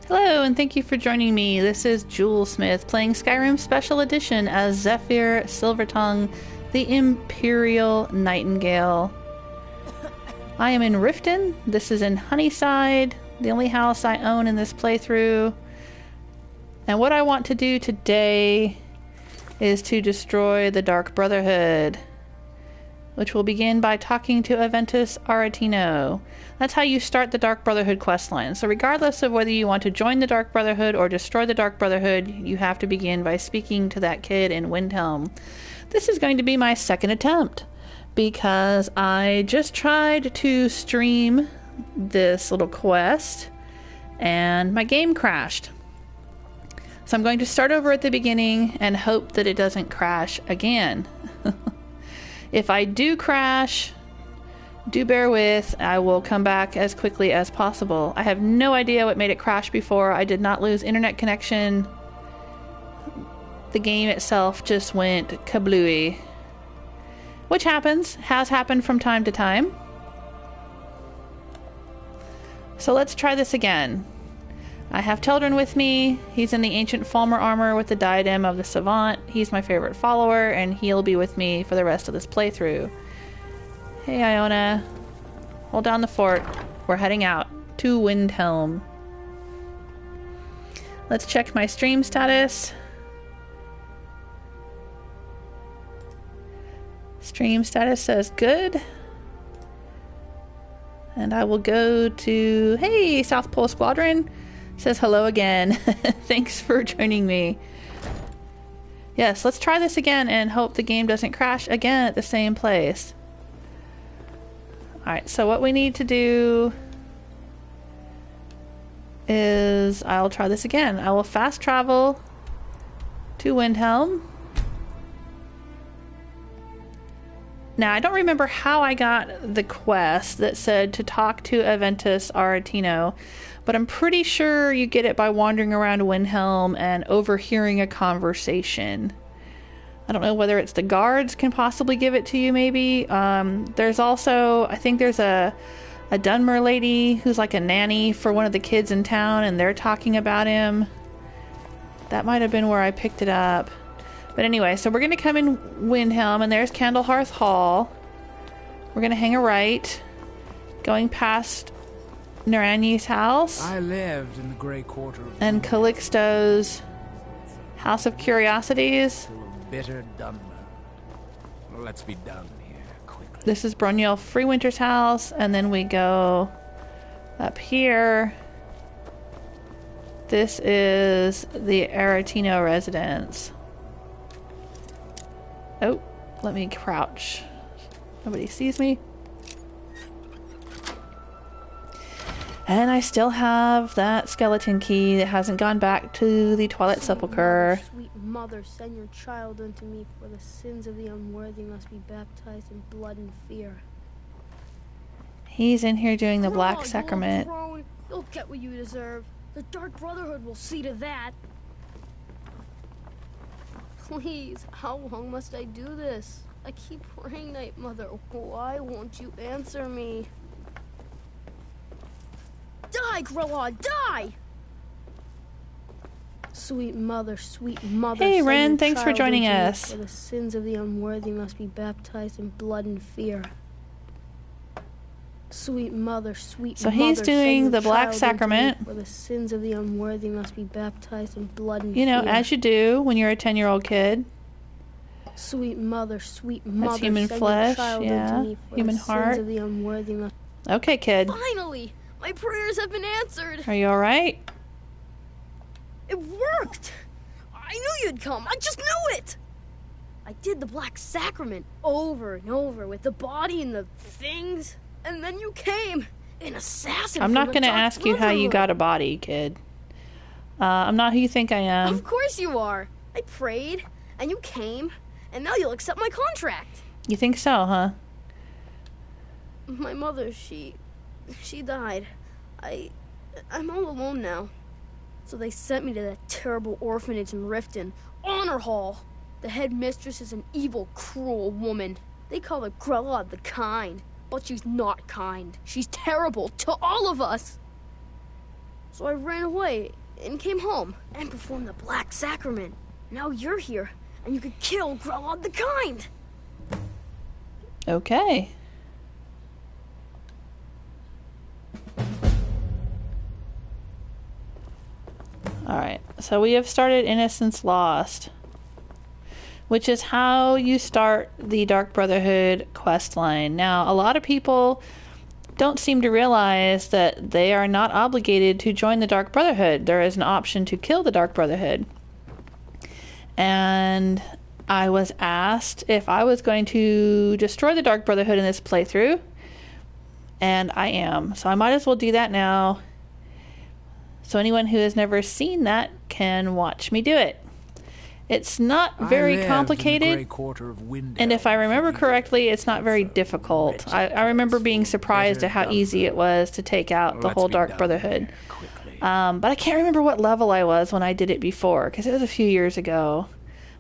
Hello, and thank you for joining me. This is Jewel Smith playing Skyrim Special Edition as Zephyr Silvertongue, the Imperial Nightingale. I am in Riften. This is in Honeyside, the only house I own in this playthrough. And what I want to do today is to destroy the Dark Brotherhood, which will begin by talking to Aventus Aretino. That's how you start the Dark Brotherhood questline. So regardless of whether you want to join the Dark Brotherhood or destroy the Dark Brotherhood, you have to begin by speaking to that kid in Windhelm. This is going to be my second attempt, because I just tried to stream this little quest, and my game crashed. So I'm going to start over at the beginning and hope that it doesn't crash again. If I do crash, do bear with. I will come back as quickly as possible. I have no idea what made it crash before. I did not lose internet connection. The game itself just went kablooey. Which has happened from time to time. So let's try this again. I have Teldrin with me. He's in the ancient Falmer armor with the diadem of the Savant. He's my favorite follower, and he'll be with me for the rest of this playthrough. Hey, Iona. Hold down the fort. We're heading out to Windhelm. Let's check my stream status. Stream status says good. And I will go to... Hey, South Pole Squadron. Says hello again. Thanks for joining me. Yes, let's try this again and hope the game doesn't crash again at the same place. Alright, so what we need to do is I'll try this again. I will fast travel to Windhelm. Now, I don't remember how I got the quest that said to talk to Aventus Aretino, but I'm pretty sure you get it by wandering around Windhelm and overhearing a conversation. I don't know whether it's the guards can possibly give it to you, maybe. There's also, I think there's a Dunmer lady who's like a nanny for one of the kids in town, and they're talking about him. That might have been where I picked it up. But anyway, so we're going to come in Windhelm, and there's Candlehearth Hall. We're going to hang a right, going past Naranyi's house. I lived in the Grey Quarter of and Calixto's House of Curiosities. Bitter Dunmer. Let's be done here quickly. This is Broniel Freewinter's house, and then we go up here. This is the Aretino residence. Oh, let me crouch. Nobody sees me. And I still have that skeleton key that hasn't gone back to the Twilight Sepulchre. Sweet mother, send your child unto me, for the sins of the unworthy must be baptized in blood and fear. He's in here doing the Black Sacrament. You'll get what you deserve. The Dark Brotherhood will see to that. Please, how long must I do this? I keep praying, Night Mother. Why won't you answer me? Die, Grelod, die! Sweet mother, sweet mother. Hey, Ren, thanks for joining us. For the sins of the unworthy must be baptized in blood and fear. Sweet mother, sweet mother. So he's doing the Black Sacrament. For the sins of the unworthy must be baptized in blood and You know, fear. as you do when you're a 10-year-old kid. Sweet mother, sweet mother. That's human flesh, yeah. Human heart. Of the unworthy must... Okay, kid. Finally! My prayers have been answered! Are you alright? It worked! I knew you'd come! I just knew it! I did the Black Sacrament over and over with the body and the things, and then you came! An assassin! I'm not going to ask you how you got a body, kid. I'm not who you think I am. Of course you are! I prayed, and you came, and now you'll accept my contract! You think so, huh? My mother, she died. I'm all alone now. So they sent me to that terrible orphanage in Riften, Honorhall. The headmistress is an evil, cruel woman. They call her Grelod the Kind, but she's not kind. She's terrible to all of us. So I ran away and came home and performed the Black Sacrament. Now you're here, and you could kill Grelod the Kind. Okay. Alright, so we have started Innocence Lost, which is how you start the Dark Brotherhood quest line. Now, a lot of people don't seem to realize that they are not obligated to join the Dark Brotherhood. There is an option to kill the Dark Brotherhood. And I was asked if I was going to destroy the Dark Brotherhood in this playthrough, and I am. So I might as well do that now. So anyone who has never seen that can watch me do it. It's not very complicated, and if I remember correctly, it's not very difficult. I remember being surprised at how easy it was to take out the whole Dark Brotherhood. But I can't remember what level I was when I did it before, because it was a few years ago.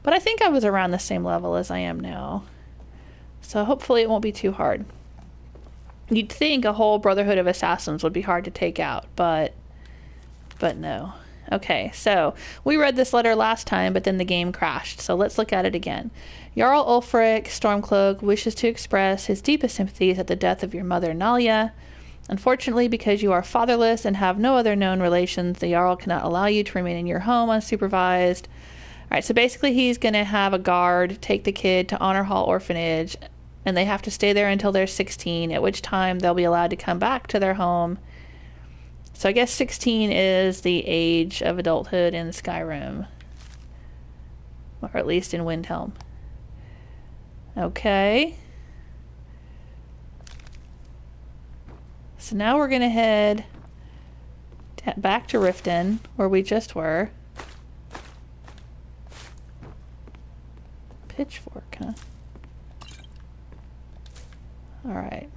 But I think I was around the same level as I am now. So hopefully it won't be too hard. You'd think a whole Brotherhood of Assassins would be hard to take out, but no. Okay, so we read this letter last time, but then the game crashed, so let's look at it again. Jarl Ulfric Stormcloak wishes to express his deepest sympathies at the death of your mother, Nalia. Unfortunately, because you are fatherless and have no other known relations, the Jarl cannot allow you to remain in your home unsupervised. Alright, so basically he's going to have a guard take the kid to Honorhall Orphanage, and they have to stay there until they're 16, at which time they'll be allowed to come back to their home. So I guess 16 is the age of adulthood in Skyrim. Or at least in Windhelm. Okay. So now we're going to head back to Riften, where we just were. Pitchfork, huh? Alright.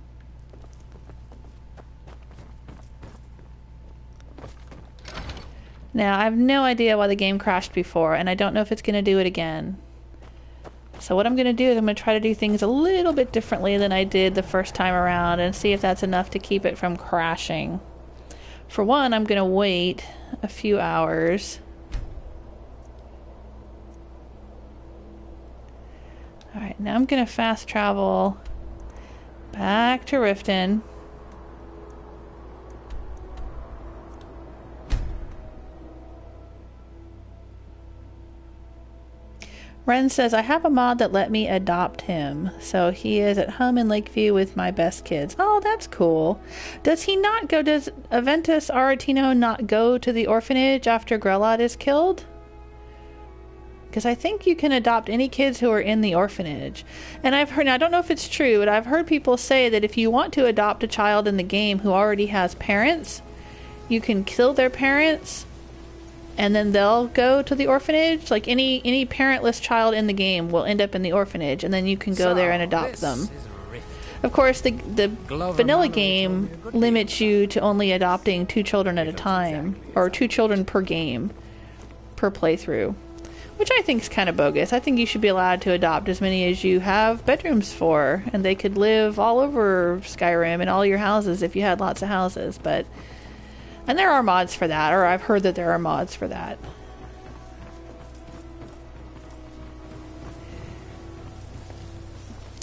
Now, I have no idea why the game crashed before, and I don't know if it's going to do it again. So what I'm going to do is I'm going to try to do things a little bit differently than I did the first time around and see if that's enough to keep it from crashing. For one, I'm going to wait a few hours. Alright, now I'm going to fast travel back to Riften. Ren says, I have a mod that let me adopt him. So he is at home in Lakeview with my best kids. Oh, that's cool. Does Aventus Aretino not go to the orphanage after Grelod is killed? Because I think you can adopt any kids who are in the orphanage. And I've heard, I don't know if it's true, but I've heard people say that if you want to adopt a child in the game who already has parents, you can kill their parents and then they'll go to the orphanage. Like any parentless child in the game will end up in the orphanage, and then you can go there and adopt them. Of course, the vanilla game limits you to only adopting 2 children at a time, or 2 children per game, per playthrough, which I think is kind of bogus. I think you should be allowed to adopt as many as you have bedrooms for, and they could live all over Skyrim in all your houses if you had lots of houses, but... And there are mods for that, or I've heard that there are mods for that.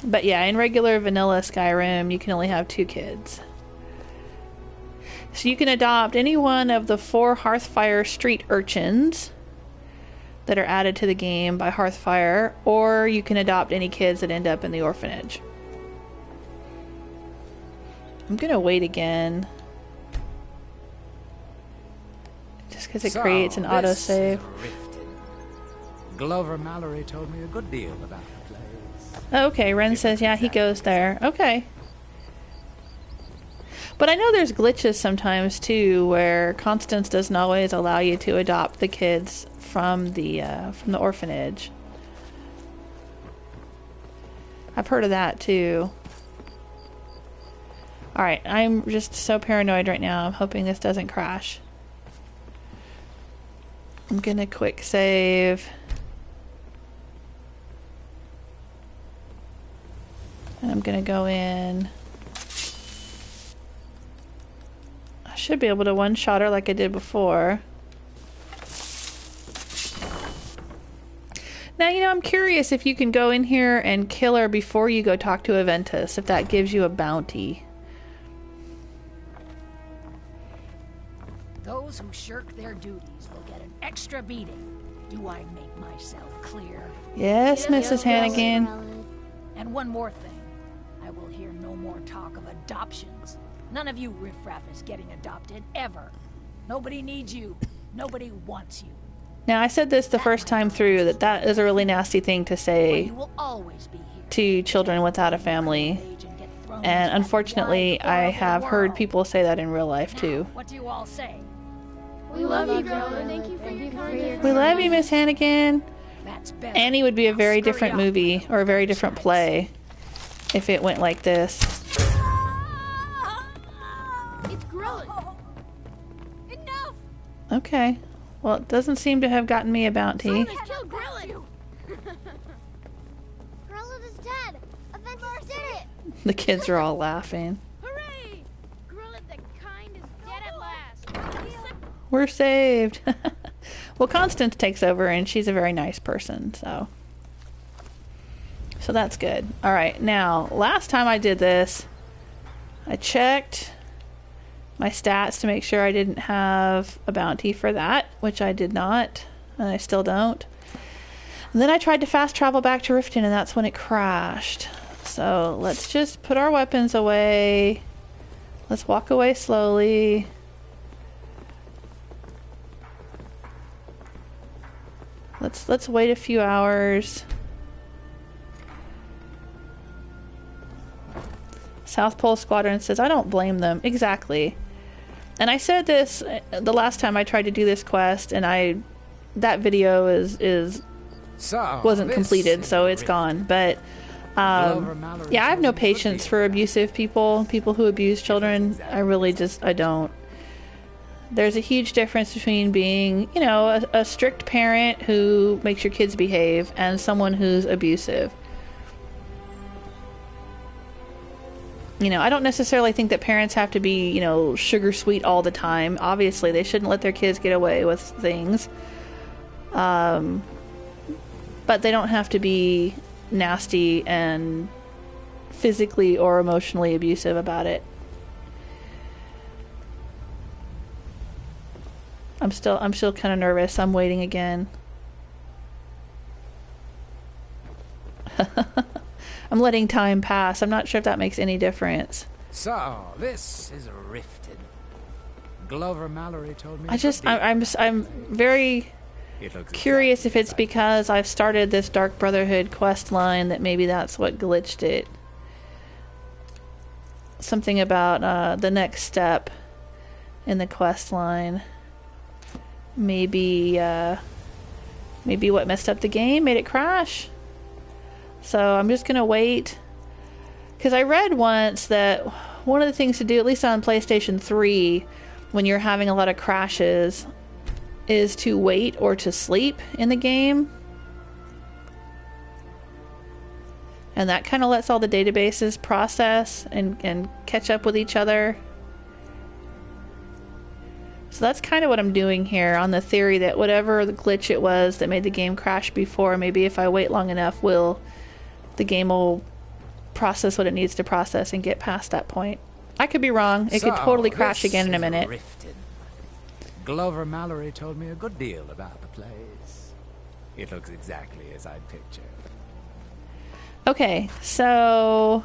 But yeah, in regular vanilla Skyrim, you can only have 2 kids. So you can adopt any one of the 4 Hearthfire street urchins that are added to the game by Hearthfire, or you can adopt any kids that end up in the orphanage. I'm gonna wait again. Just because it creates an autosave. Glover Mallory told me a good deal about the place. Okay, Ren says, yeah, he goes there. Okay. But I know there's glitches sometimes, too, where Constance doesn't always allow you to adopt the kids from the orphanage. I've heard of that, too. Alright, I'm just so paranoid right now. I'm hoping this doesn't crash. I'm gonna quick save. And I'm gonna go in. I should be able to one-shot her like I did before. Now, you know, I'm curious if you can go in here and kill her before you go talk to Aventus, if that gives you a bounty. Those who shirk their duties will get an extra beating. Do I make myself clear? Yes, Mrs. Hannigan. And one more thing. I will hear no more talk of adoptions. None of you riffraff is getting adopted, ever. Nobody needs you. Nobody wants you. Now, I said this the first time through, that is a really nasty thing to say to children without a family. And unfortunately, I have heard people say that in real life, too. What do you all say? We love you, Grelod. Thank you for your We love you, Miss Hannigan. Annie would be a very different movie, or a very different play, if it went like this. It's Grelod. Enough! Okay. Well, it doesn't seem to have gotten me a bounty. Someone has killed Grelod. Grelod is dead. Aventus did it. The kids are all laughing. Hooray! Grelod the kind is dead at last. We're saved. Well, Constance takes over, and she's a very nice person, so that's good. All right, now, last time I did this, I checked my stats to make sure I didn't have a bounty for that, which I did not, and I still don't. And then I tried to fast travel back to Riften, and that's when it crashed. So let's just put our weapons away. Let's walk away slowly. Let's wait a few hours. South Pole Squadron says, I don't blame them. Exactly. And I said this the last time I tried to do this quest, and that video wasn't completed, so it's gone. But yeah, I have no patience for abusive people who abuse children. I don't. There's a huge difference between being, you know, a strict parent who makes your kids behave and someone who's abusive. You know, I don't necessarily think that parents have to be, you know, sugar sweet all the time. Obviously, they shouldn't let their kids get away with things. But they don't have to be nasty and physically or emotionally abusive about it. I'm still kind of nervous. I'm waiting again. I'm letting time pass. I'm not sure if that makes any difference. So, this is Riften. Glover Mallory told me. I'm very curious if it's because I've started this Dark Brotherhood quest line that maybe that's what glitched it. Something about the next step in the quest line. Maybe what messed up the game, made it crash. So I'm just gonna wait, because I read once that one of the things to do, at least on PlayStation 3, when you're having a lot of crashes, is to wait or to sleep in the game. And that kind of lets all the databases process and catch up with each other. So that's kind of what I'm doing here, on the theory that whatever the glitch it was that made the game crash before, maybe if I wait long enough, the game will process what it needs to process and get past that point. I could be wrong. It could totally crash again in a minute. Riften. Glover Mallory told me a good deal about the place. It looks exactly as I'd pictured. Okay, so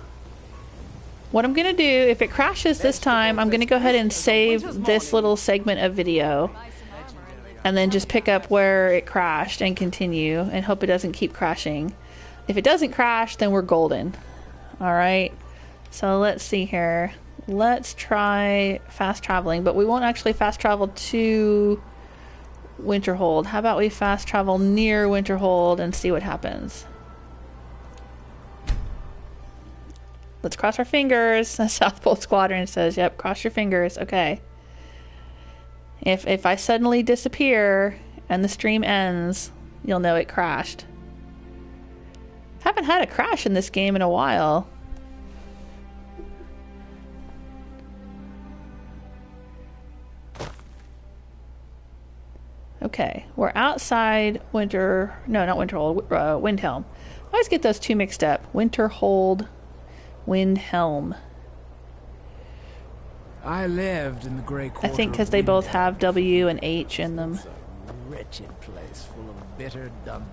what I'm going to do, if it crashes this time, I'm going to go ahead and save this little segment of video and then just pick up where it crashed and continue and hope it doesn't keep crashing. If it doesn't crash, then we're golden. Alright, so let's see here. Let's try fast traveling, but we won't actually fast travel to Winterhold. How about we fast travel near Winterhold and see what happens? Let's cross our fingers. The South Pole Squadron says, yep, cross your fingers. Okay. If I suddenly disappear and the stream ends, you'll know it crashed. Haven't had a crash in this game in a while. Okay, we're outside no, not Winterhold, Windhelm. I always get those two mixed up. Winterhold, Windhelm. I lived in the Grey Quarter. I think because they both have W and H in them. It's a wretched place full of bitter Dunmer.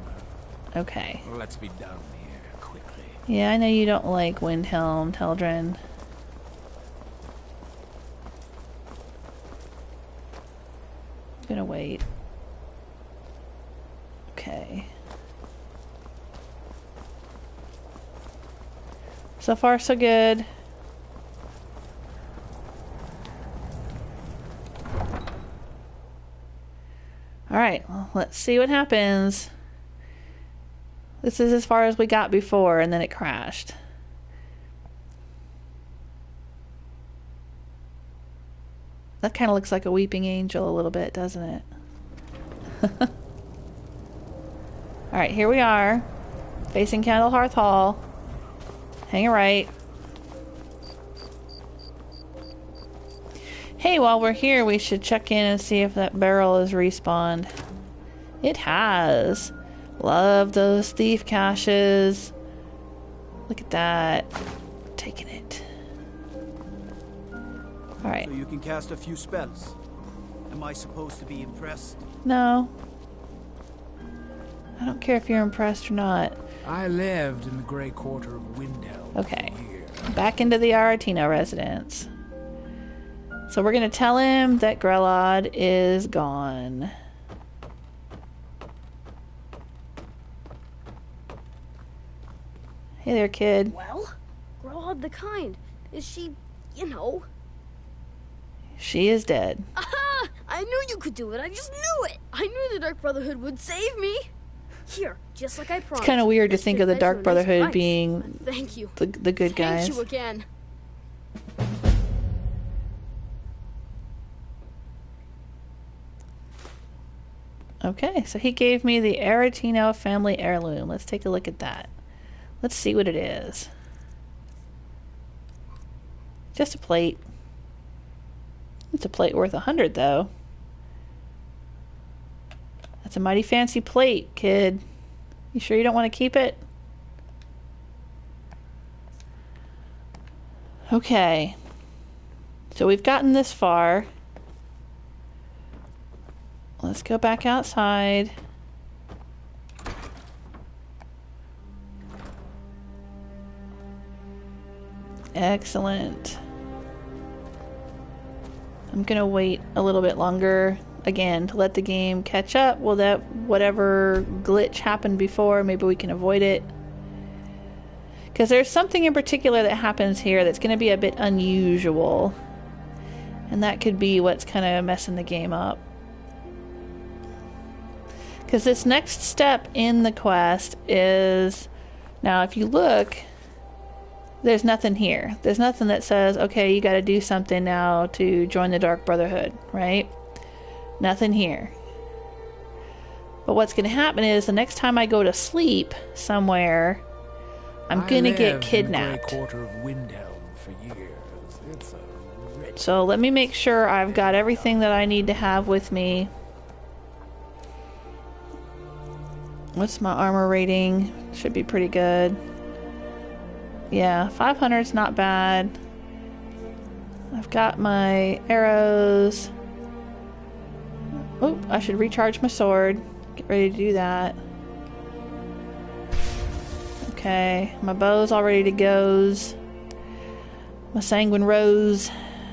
Okay. Let's be done here quickly. Yeah, I know you don't like Windhelm, Teldrin. I'm gonna wait. Okay. So far, so good. Alright, well, let's see what happens. This is as far as we got before, and then it crashed. That kind of looks like a weeping angel a little bit, doesn't it? Alright, here we are. Facing Candlehearth Hall. Hang a right. Hey, while we're here, we should check in and see if that barrel is respawned. It has. Love those thief caches. Look at that. Taking it. Alright. So you can cast a few spells. Am I supposed to be impressed? No. I don't care if you're impressed or not. I lived in the Grey Quarter of Windhelm. Okay. Back into the Aretino residence. So we're going to tell him that Grelod is gone. Hey there, kid. Well, Grelod the Kind. Is she, you know... She is dead. Aha! I knew you could do it. I just knew it. I knew the Dark Brotherhood would save me. Here, just like I promised. It's kind of weird to think of the Dark Brotherhood nice being Thank you. the good guys. Thank you again. Okay, so he gave me the Aretino family heirloom. Let's take a look at that. Let's see what it is. Just a plate. It's a plate worth 100, though. That's a mighty fancy plate, kid. You sure you don't want to keep it? Okay. So we've gotten this far. Let's go back outside. Excellent. I'm gonna wait a little bit longer again to let the game catch up. Well, that whatever glitch happened before, maybe we can avoid it. Because there's something in particular that happens here that's gonna be a bit unusual. And that could be what's kind of messing the game up. Because this next step in the quest is... Now, if you look, there's nothing here. There's nothing that says, okay, you gotta do something now to join the Dark Brotherhood, right? Nothing here. But what's gonna happen is the next time I go to sleep somewhere, I'm gonna get kidnapped. In the Grey Quarter of Windhelm for years. It's a rich... So let me make sure I've got everything that I need to have with me. What's my armor rating? Should be pretty good. Yeah, 500's not bad. I've got my arrows. Oh, I should recharge my sword. Get ready to do that. Okay, my bow's all ready to go. My sanguine rose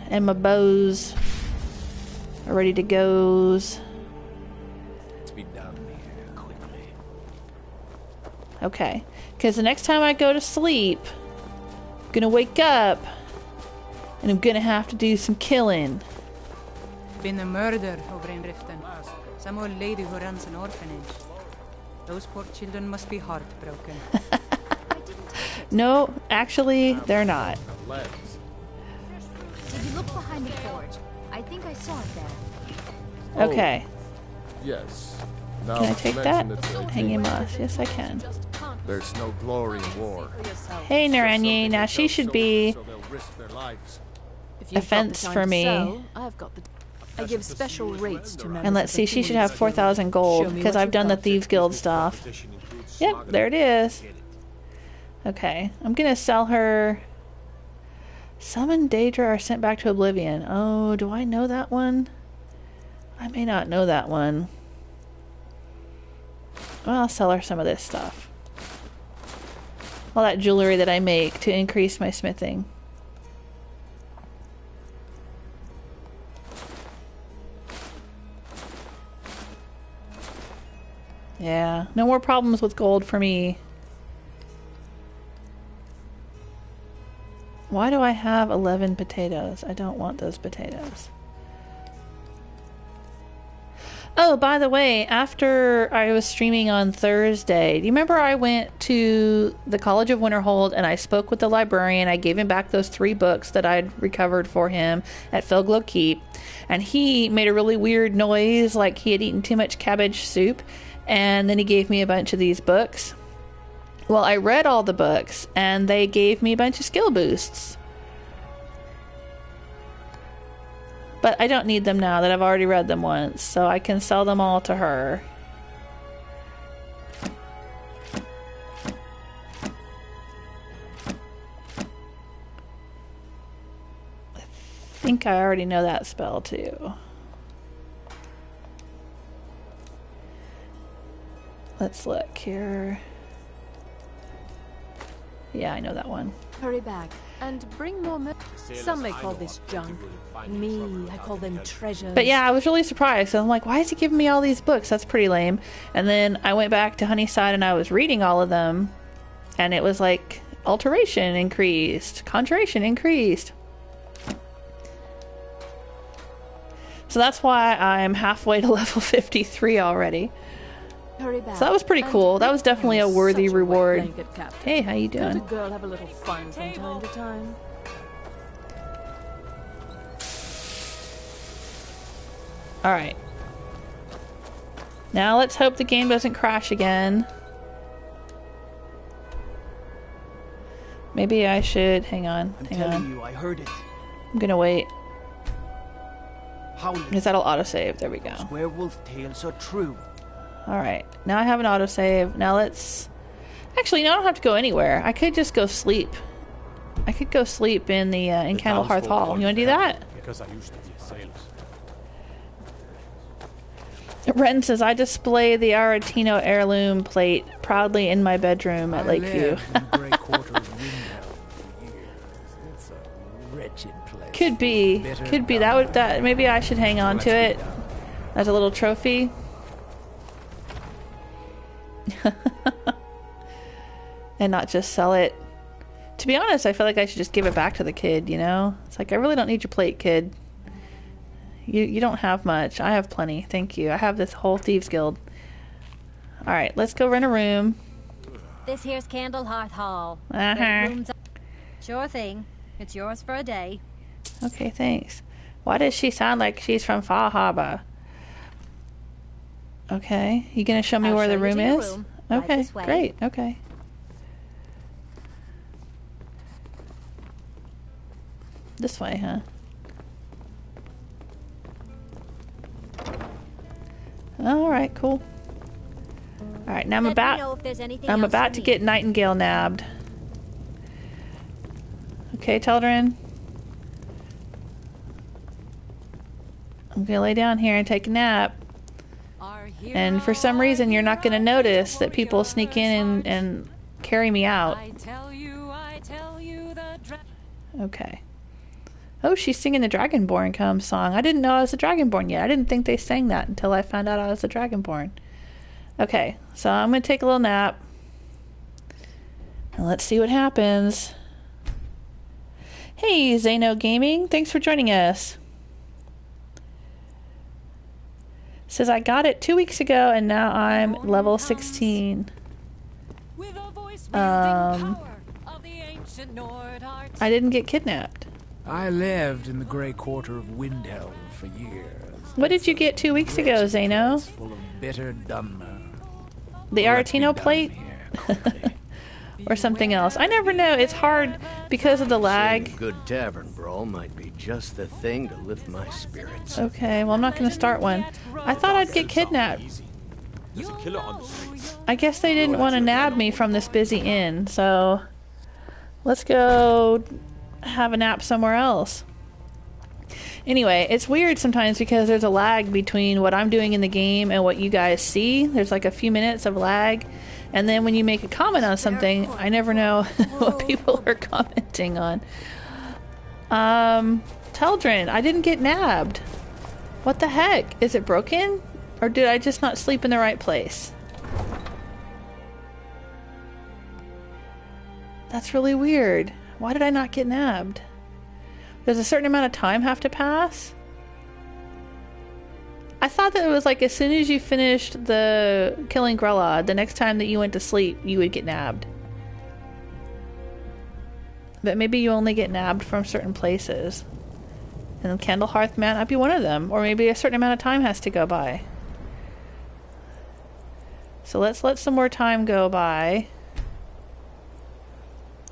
and my bows are ready to go. Okay, because the next time I go to sleep, I'm gonna wake up and I'm gonna have to do some killing. Been a murder over in Riften. Some old lady who runs an orphanage. Those poor children must be heartbroken. No, actually, they're not. Did you look behind the forge? I think I saw it there. Okay. Yes. Now Can I take that? mention it, Hanging moss. Yes, I can. There's no glory in war. Hey, Naranye. Now she should be So they'll risk their lives. a fence for me. I've got the... I give special rates to members. And let's see, she should have 4,000 gold because I've done the Thieves Guild stuff. Yep, there it is. Okay, I'm gonna sell her. Summon Daedra are sent back to Oblivion. Oh, do I know that one? I may not know that one. Well, I'll sell her some of this stuff. All that jewelry that I make to increase my smithing. Yeah, no more problems with gold for me. Why do I have 11 potatoes? I don't want those potatoes. Oh, by the way, after I was streaming on Thursday, do you remember I went to the College of Winterhold and I spoke with the librarian? I gave him back those 3 books that I'd recovered for him at Felglow Keep. And he made a really weird noise like he had eaten too much cabbage soup. And then he gave me a bunch of these books. Well, I read all the books and they gave me a bunch of skill boosts. But I don't need them now that I've already read them once, so I can sell them all to her. I think I already know that spell too. Let's look here. Yeah, I know that one. Hurry back and bring more. Some may call this junk. Me, I call them treasures. But yeah, I was really surprised. I'm like, why is he giving me all these books? That's pretty lame. And then I went back to Honeyside and I was reading all of them. And it was like, alteration increased. Conjuration increased. So that's why I'm halfway to level 53 already. So that was pretty cool. That was definitely a worthy reward. Hey, how you doing? Let a girl have a little fun from time to time. Alright. Now let's hope the game doesn't crash again. Maybe I should... Hang on. I'm telling you, I heard it. I'm gonna wait. Howling. Because that'll autosave. There we go. Those werewolf tales are true. Alright. Now I have an autosave. Now let's... Actually, no, I don't have to go anywhere. I could just go sleep. I could go sleep in the in Candlehearth Hall. You wanna do that? Because I used to be a sailor. Ren says, I display the Aretino heirloom plate proudly in my bedroom at Lakeview. It's a wretched place. Could be. Could be. That maybe I should hang on to it as a little trophy. And not just sell it. To be honest, I feel like I should just give it back to the kid, you know? It's like, I really don't need your plate, kid. You don't have much. I have plenty. Thank you. I have this whole Thieves Guild. Alright, let's go rent a room. This here's Candlehearth Hall. Sure thing. It's yours for a day. Okay, thanks. Why does she sound like she's from Far Harbor? Okay. You gonna show me where the room is? Okay, great. Okay. This way, huh? Alright, cool. Alright, now I'm about to get Nightingale nabbed. Okay, Teldrin. I'm gonna lay down here and take a nap. And for some reason you're not gonna notice that people sneak in and carry me out. Okay. Oh, she's singing the Dragonborn Come song. I didn't know I was a Dragonborn yet. I didn't think they sang that until I found out I was a Dragonborn. Okay, so I'm going to take a little nap. And let's see what happens. Hey, Zeno Gaming. Thanks for joining us. Says, I got it 2 weeks ago and now I'm level 16. I didn't get kidnapped. I lived in the grey quarter of Windhelm for years. What did you get 2 weeks ago, Zeno? Full of bitter Dunmer. The Aretino plate? or something else. I never know. It's hard because of the lag. A good tavern brawl might be just the thing to lift my spirits. Okay, well, I'm not going to start one. I thought I'd get kidnapped. There's a killer on the streets. I guess they didn't want to nab me from this busy inn, so let's go have a nap somewhere else. Anyway, it's weird sometimes because there's a lag between what I'm doing in the game and what you guys see. There's like a few minutes of lag, and then when you make a comment on something, I never know what people are commenting on. Teldrin, I didn't get nabbed. What the heck? Is it broken? Or did I just not sleep in the right place? That's really weird. Why did I not get nabbed? Does a certain amount of time have to pass? I thought that it was like as soon as you finished the killing Grelod, the next time that you went to sleep, you would get nabbed. But maybe you only get nabbed from certain places. And Candlehearth might not be one of them. Or maybe a certain amount of time has to go by. So let's let some more time go by.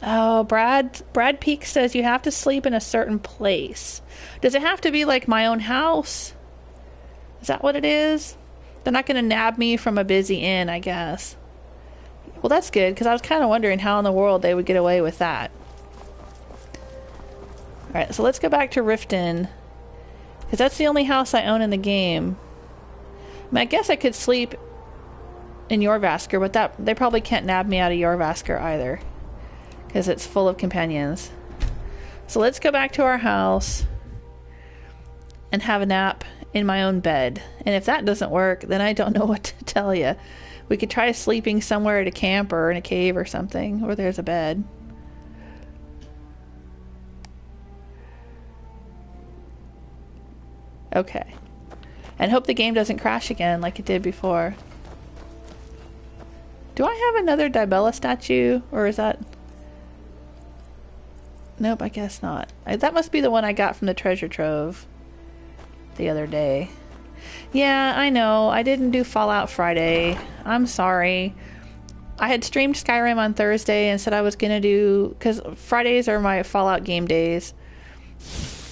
Oh, Brad Peak says you have to sleep in a certain place. Does it have to be like my own house? Is that what it is? They're not going to nab me from a busy inn, I guess. Well, that's good, because I was kind of wondering how in the world they would get away with that. Alright, so let's go back to Riften, because that's the only house I own in the game. I mean, I guess I could sleep in Jorvaskr, but they probably can't nab me out of Jorvaskr either, because it's full of companions. So let's go back to our house and have a nap in my own bed. And if that doesn't work, then I don't know what to tell you. We could try sleeping somewhere at a camp or in a cave or something, where there's a bed. Okay. And hope the game doesn't crash again like it did before. Do I have another Dibella statue? Or is that... Nope, I guess not. That must be the one I got from the treasure trove the other day. Yeah, I know. I didn't do Fallout Friday. I'm sorry. I had streamed Skyrim on Thursday and said I was going to do... Because Fridays are my Fallout game days.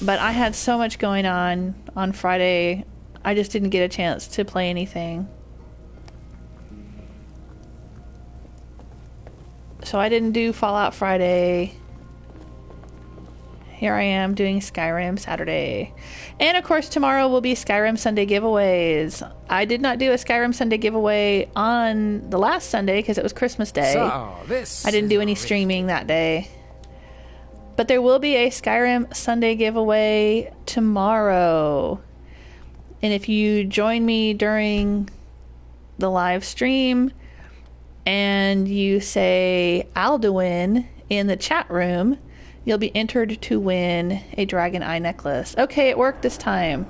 But I had so much going on Friday, I just didn't get a chance to play anything. So I didn't do Fallout Friday. Here I am doing Skyrim Saturday. And of course tomorrow will be Skyrim Sunday giveaways. I did not do a Skyrim Sunday giveaway on the last Sunday because it was Christmas Day. I didn't do any streaming that day. But there will be a Skyrim Sunday giveaway tomorrow. And if you join me during the live stream and you say Alduin in the chat room, you'll be entered to win a dragon eye necklace. Okay, it worked this time.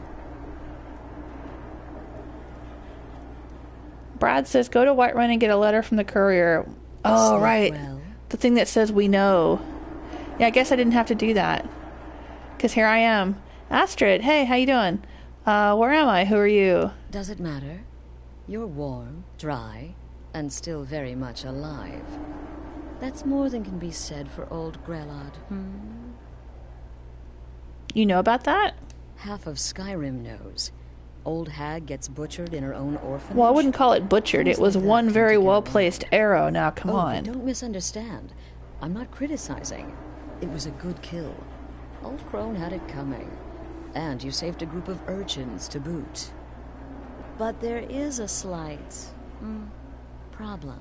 Brad says, go to Whiterun and get a letter from the courier. Oh, right. Well. The thing that says we know. Yeah, I guess I didn't have to do that. Because here I am. Astrid, hey, how you doing? Where am I? Who are you? Does it matter? You're warm, dry, and still very much alive. That's more than can be said for old Grelod. You know about that? Half of Skyrim knows. Old hag gets butchered in her own orphanage. Well, I wouldn't call it butchered. It was one very well-placed arrow. Now, come on. Don't misunderstand. I'm not criticizing. It was a good kill. Old Crone had it coming. And you saved a group of urchins to boot. But there is a slight... problem.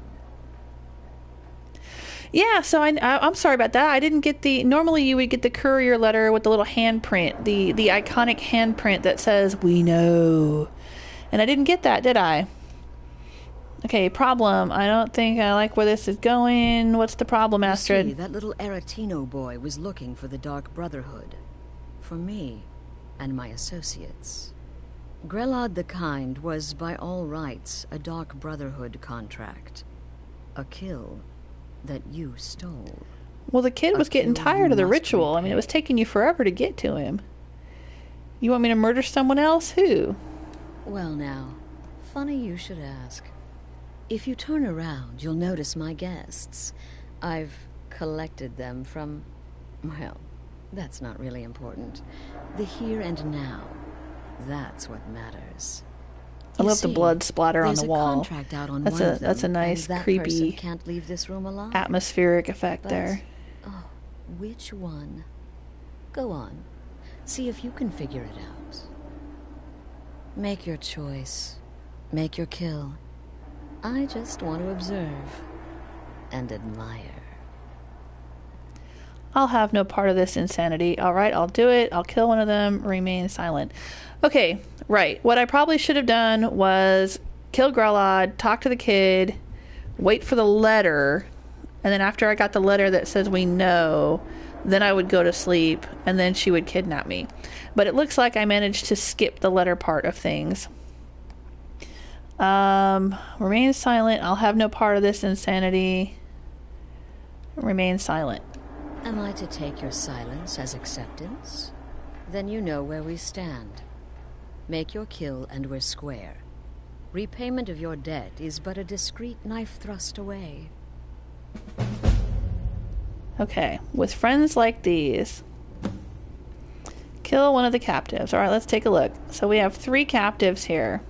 Yeah, so I'm sorry about that. I didn't get the... Normally you would get the courier letter with the little handprint, the iconic handprint that says, we know. And I didn't get that, did I? Okay, problem. I don't think I like where this is going. What's the problem, Astrid? You see, that little Aretino boy was looking for the Dark Brotherhood. For me and my associates. Grelod the Kind was, by all rights, a Dark Brotherhood contract. A kill that you stole. Well, the kid was getting tired of the ritual. I mean, it was taking you forever to get to him. You want me to murder someone else? Who? Well, now, funny you should ask. If you turn around, you'll notice my guests. I've collected them from... well, that's not really important. The here and now. That's what matters. I love the blood splatter on the wall. Contract out on That's a nice, creepy, can't leave this room alive. atmospheric effect there. Oh, which one? Go on. See if you can figure it out. Make your choice. Make your kill. I just want to observe and admire. I'll have no part of this insanity. All right, I'll do it. I'll kill one of them. Remain silent. Okay, right. What I probably should have done was kill Grelod, talk to the kid, wait for the letter, and then after I got the letter that says we know, then I would go to sleep, and then she would kidnap me. But it looks like I managed to skip the letter part of things. Remain silent. I'll have no part of this insanity. Remain silent. Am I to take your silence as acceptance? Then you know where we stand. Make your kill and we're square. Repayment of your debt is but a discreet knife thrust away. Okay, with friends like these, kill one of the captives. Alright, let's take a look. So we have 3 captives here.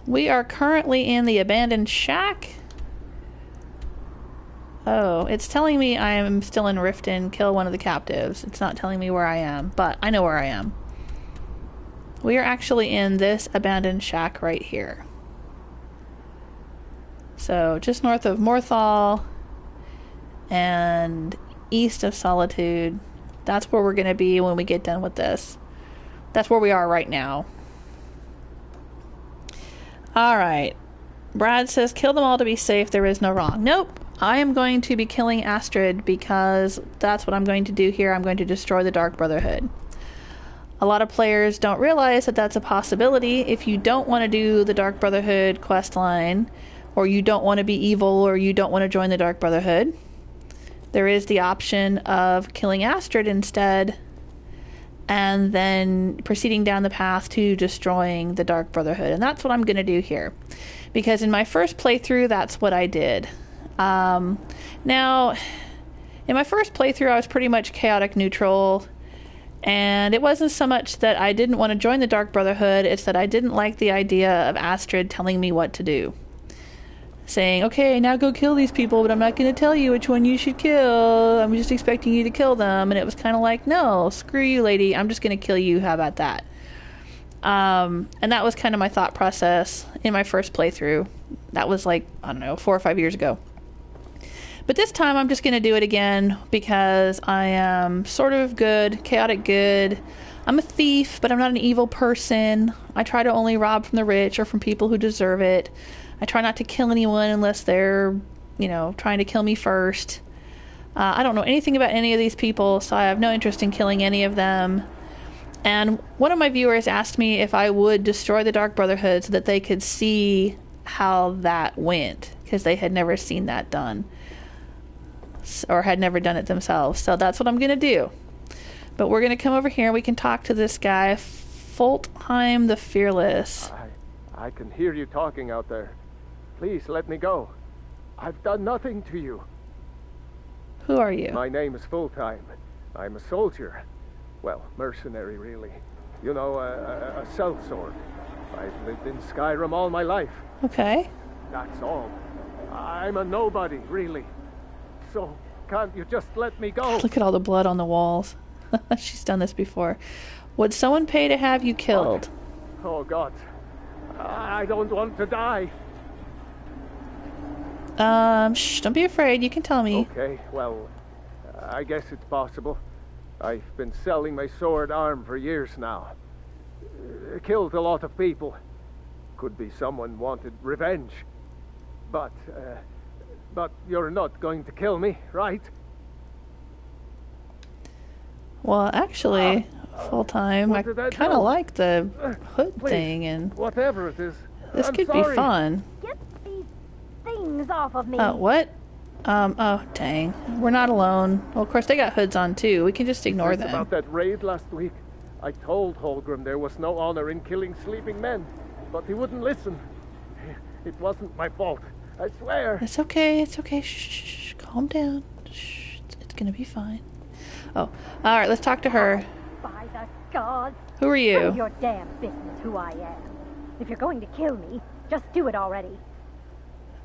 We are currently in the abandoned shack. Oh, it's telling me I am still in Riften. Kill one of the captives. It's not telling me where I am, but I know where I am. We are actually in this abandoned shack right here. So just north of Morthal and east of Solitude. That's where we're going to be when we get done with this. That's where we are right now. Alright. Brad says, kill them all to be safe. There is no wrong. Nope. I am going to be killing Astrid because that's what I'm going to do here. I'm going to destroy the Dark Brotherhood. A lot of players don't realize that that's a possibility. If you don't want to do the Dark Brotherhood questline, or you don't want to be evil, or you don't want to join the Dark Brotherhood, there is the option of killing Astrid instead, and then proceeding down the path to destroying the Dark Brotherhood. And that's what I'm going to do here. Because in my first playthrough, that's what I did. Now, in my first playthrough, I was pretty much chaotic neutral, and it wasn't so much that I didn't want to join the Dark Brotherhood, it's that I didn't like the idea of Astrid telling me what to do. Saying, okay, now go kill these people, but I'm not going to tell you which one you should kill. I'm just expecting you to kill them. And it was kind of like, no, screw you, lady. I'm just going to kill you. How about that? And that was kind of my thought process in my first playthrough. That was like, I don't know, 4 or 5 years ago. But this time I'm just going to do it again because I am sort of good, chaotic good. I'm a thief, but I'm not an evil person. I try to only rob from the rich or from people who deserve it. I try not to kill anyone unless they're, you know, trying to kill me first. I don't know anything about any of these people, so I have no interest in killing any of them. And one of my viewers asked me if I would destroy the Dark Brotherhood so that they could see how that went, because they had never seen that done. Or had never done it themselves. So that's what I'm going to do. But we're going to come over here and we can talk to this guy, Fultheim the Fearless. I can hear you talking out there. Please let me go. I've done nothing to you. Who are you? My name is Fultheim. I'm a soldier. Well, mercenary, really. You know, a sellsword. I've lived in Skyrim all my life. Okay. That's all. I'm a nobody, really. So, can't you just let me go? Look at all the blood on the walls. She's done this before. Would someone pay to have you killed? Oh, God. I don't want to die. Shh, don't be afraid. You can tell me. Okay, well, I guess it's possible. I've been selling my sword arm for years now. Killed a lot of people. Could be someone wanted revenge. But you're not going to kill me, right? Well, actually, Fultheim, I kind of like the hood thing, and whatever it is, this I'm could sorry. be fun. Get these things off of me. What? Oh, dang. We're not alone. Well, of course, they got hoods on, too. We can just ignore them. About that raid last week, I told Holgrim there was no honor in killing sleeping men, but he wouldn't listen. It wasn't my fault. I swear. It's okay. It's okay. Shh. Calm down. Shh. It's gonna be fine. Oh, all right. Let's talk to her. By the gods. Who are you? None of your damn business who I am. If you're going to kill me, just do it already.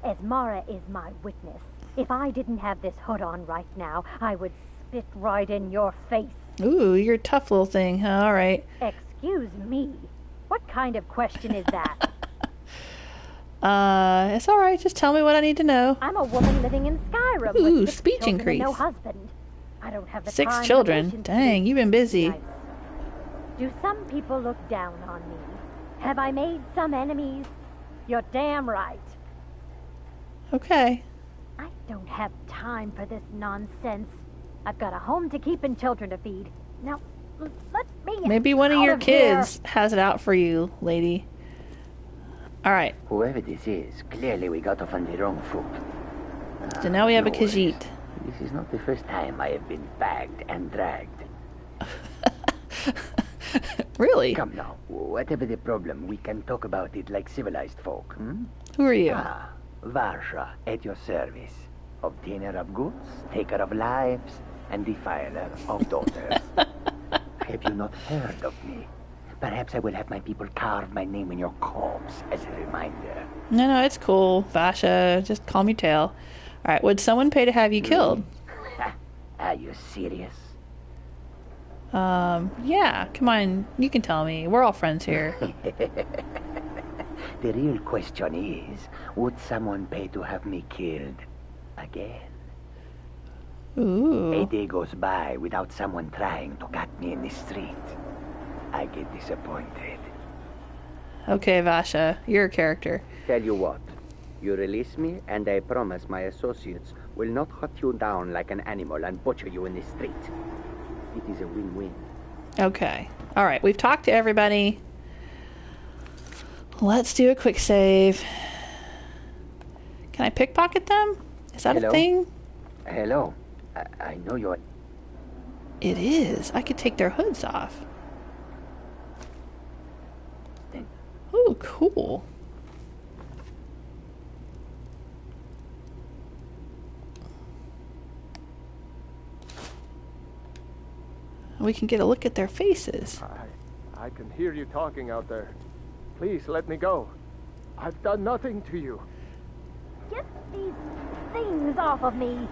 Esmara is my witness. If I didn't have this hood on right now, I would spit right in your face. Ooh, you're a tough little thing, huh? All right. Excuse me. What kind of question is that? It's all right. Just tell me what I need to know. I'm a woman living in Skyrim. Ooh, with 6 speech children increase. And no husband. I don't have the 6 time children. Dang, you've been busy. Do some people look down on me? Have I made some enemies? You're damn right. Okay. I don't have time for this nonsense. I've got a home to keep and children to feed. Now, let me Maybe one of your out here. kids has it out for you, lady. All right. Whoever this is, clearly we got off on the wrong foot. So now we have a No worries. Khajiit. This is not the first time I have been bagged and dragged. Really? Come now, whatever the problem, we can talk about it like civilized folk. Who are you? Ah, Varsha, at your service. Obtainer of goods, taker of lives, and defiler of daughters. Have you not heard of me? Perhaps I will have my people carve my name in your corpse as a reminder. No, it's cool, Vasha. Just calm your tail. All right. Would someone pay to have you killed? Are you serious? Yeah. Come on. You can tell me. We're all friends here. The real question is, would someone pay to have me killed again? Ooh. A day goes by without someone trying to cut me in the street. I get disappointed. Okay, Vasha. You're a character. Tell you what, you release me and I promise my associates will not hunt you down like an animal and butcher you in the street. It is a win-win. Okay. All right. We've talked to everybody. Let's do a quick save. Can I pickpocket them? Is that Hello? a thing? Hello. I know you're... It is. I could take their hoods off. Ooh, cool. We can get a look at their faces. I can hear you talking out there. Please let me go. I've done nothing to you. Get these things off of me.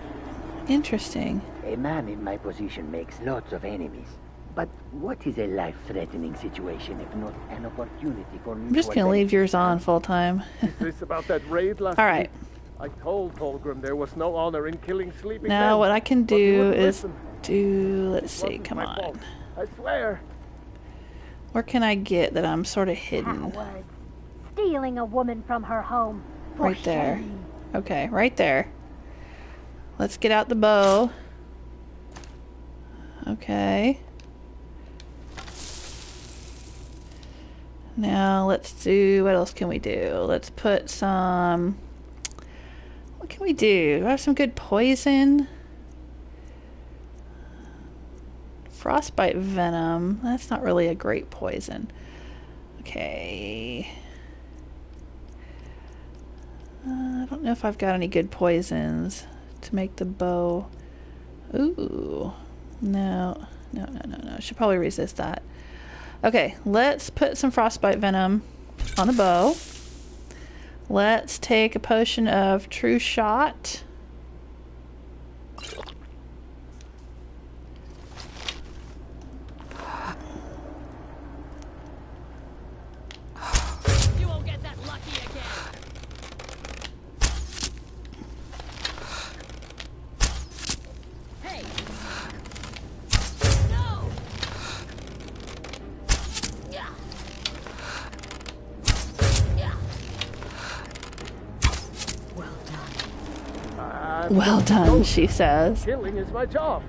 Interesting. A man in my position makes lots of enemies. But what is a life-threatening situation if not an opportunity for mutual I'm just going to leave yours on full time. Is this about that raid last All right. week? I told Holgrim there was no honor in killing sleeping Now men, what I can but he do wouldn't is listen. let's see, Wasn't come my on. fault. I swear. Where can I get that I'm sort of hidden? Coward. Stealing a woman from her home. For Right there. shame. Okay, right there. Let's get out the bow. Okay. Now let's do, what else can we do? Let's put some, what can we do? Do I have some good poison? Frostbite venom. That's not really a great poison. Okay. I don't know if I've got any good poisons to make the bow. Ooh. No. Should probably resist that. Okay, let's put some frostbite venom on the bow. Let's take a potion of true shot. You won't get that lucky again. Hey. No. Yeah. Yeah. Well done, she says. Killing is my job.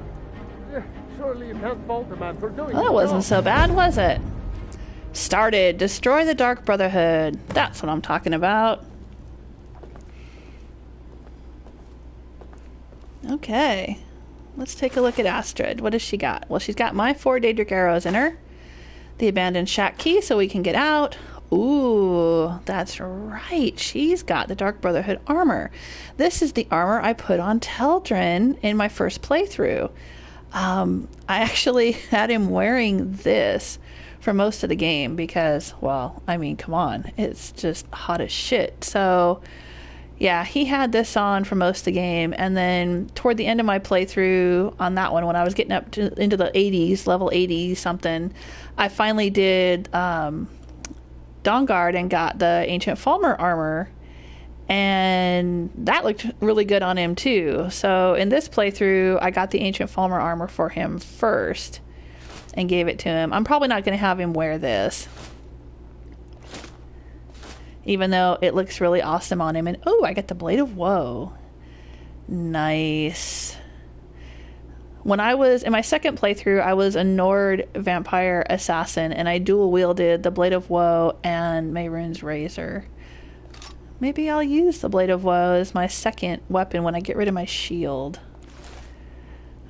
Surely you can't fault a man for doing Well, that his wasn't job. so bad, was it? Started. Destroy the Dark Brotherhood. That's what I'm talking about. Okay. Let's take a look at Astrid. What has she got? Well, she's got my 4 Daedric arrows in her. The abandoned shack key so we can get out. Ooh, that's right. She's got the Dark Brotherhood armor. This is the armor I put on Teldrin in my first playthrough. I actually had him wearing this for most of the game because, well, I mean, come on. It's just hot as shit. So, yeah, he had this on for most of the game. And then toward the end of my playthrough on that one, when I was getting up into the 80s, level 80 something, I finally did Dawnguard and got the Ancient Falmer armor, and that looked really good on him too. So in this playthrough, I got the Ancient Falmer armor for him first and gave it to him. I'm probably not going to have him wear this, even though it looks really awesome on him. And oh, I got the Blade of Woe. Nice. When I was in my second playthrough, I was a Nord vampire assassin, and I dual wielded the Blade of Woe and Mehrunes Razor. Maybe I'll use the Blade of Woe as my second weapon when I get rid of my shield.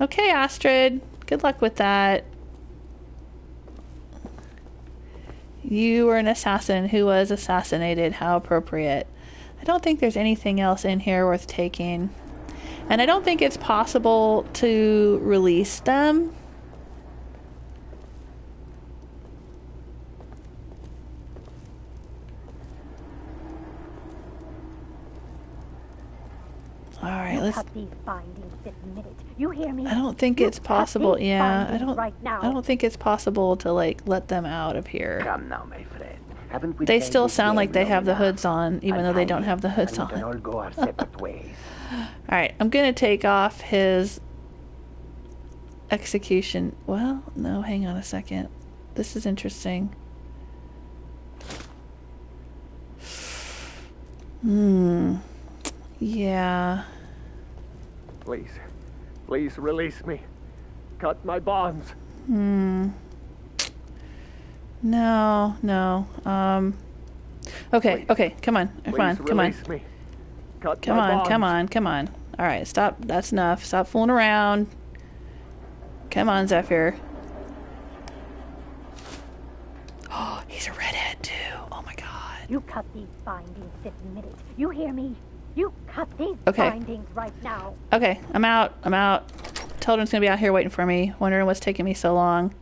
Okay, Astrid, good luck with that. You were an assassin who was assassinated. How appropriate. I don't think there's anything else in here worth taking. And I don't think it's possible to release them. Alright, let's... these bindings this minute. You hear me? I don't think it's possible. Yeah, I don't think it's possible to, like, let them out of here. Come now, my friend. They still sound like they have the hoods on, even though they don't have the hoods on. We can all go our separate ways. Alright, I'm gonna take off his execution. Well, no, hang on a second. This is interesting. Yeah. Please. Please release me. Cut my bonds. No. Okay, come on. Come on. Alright, stop. That's enough. Stop fooling around. Come on, Zephyr. Oh, he's a redhead too. Oh my god. You cut these bindings this minute. You hear me? You cut these bindings right now. Okay, I'm out. Teldrin's gonna be out here waiting for me, wondering what's taking me so long.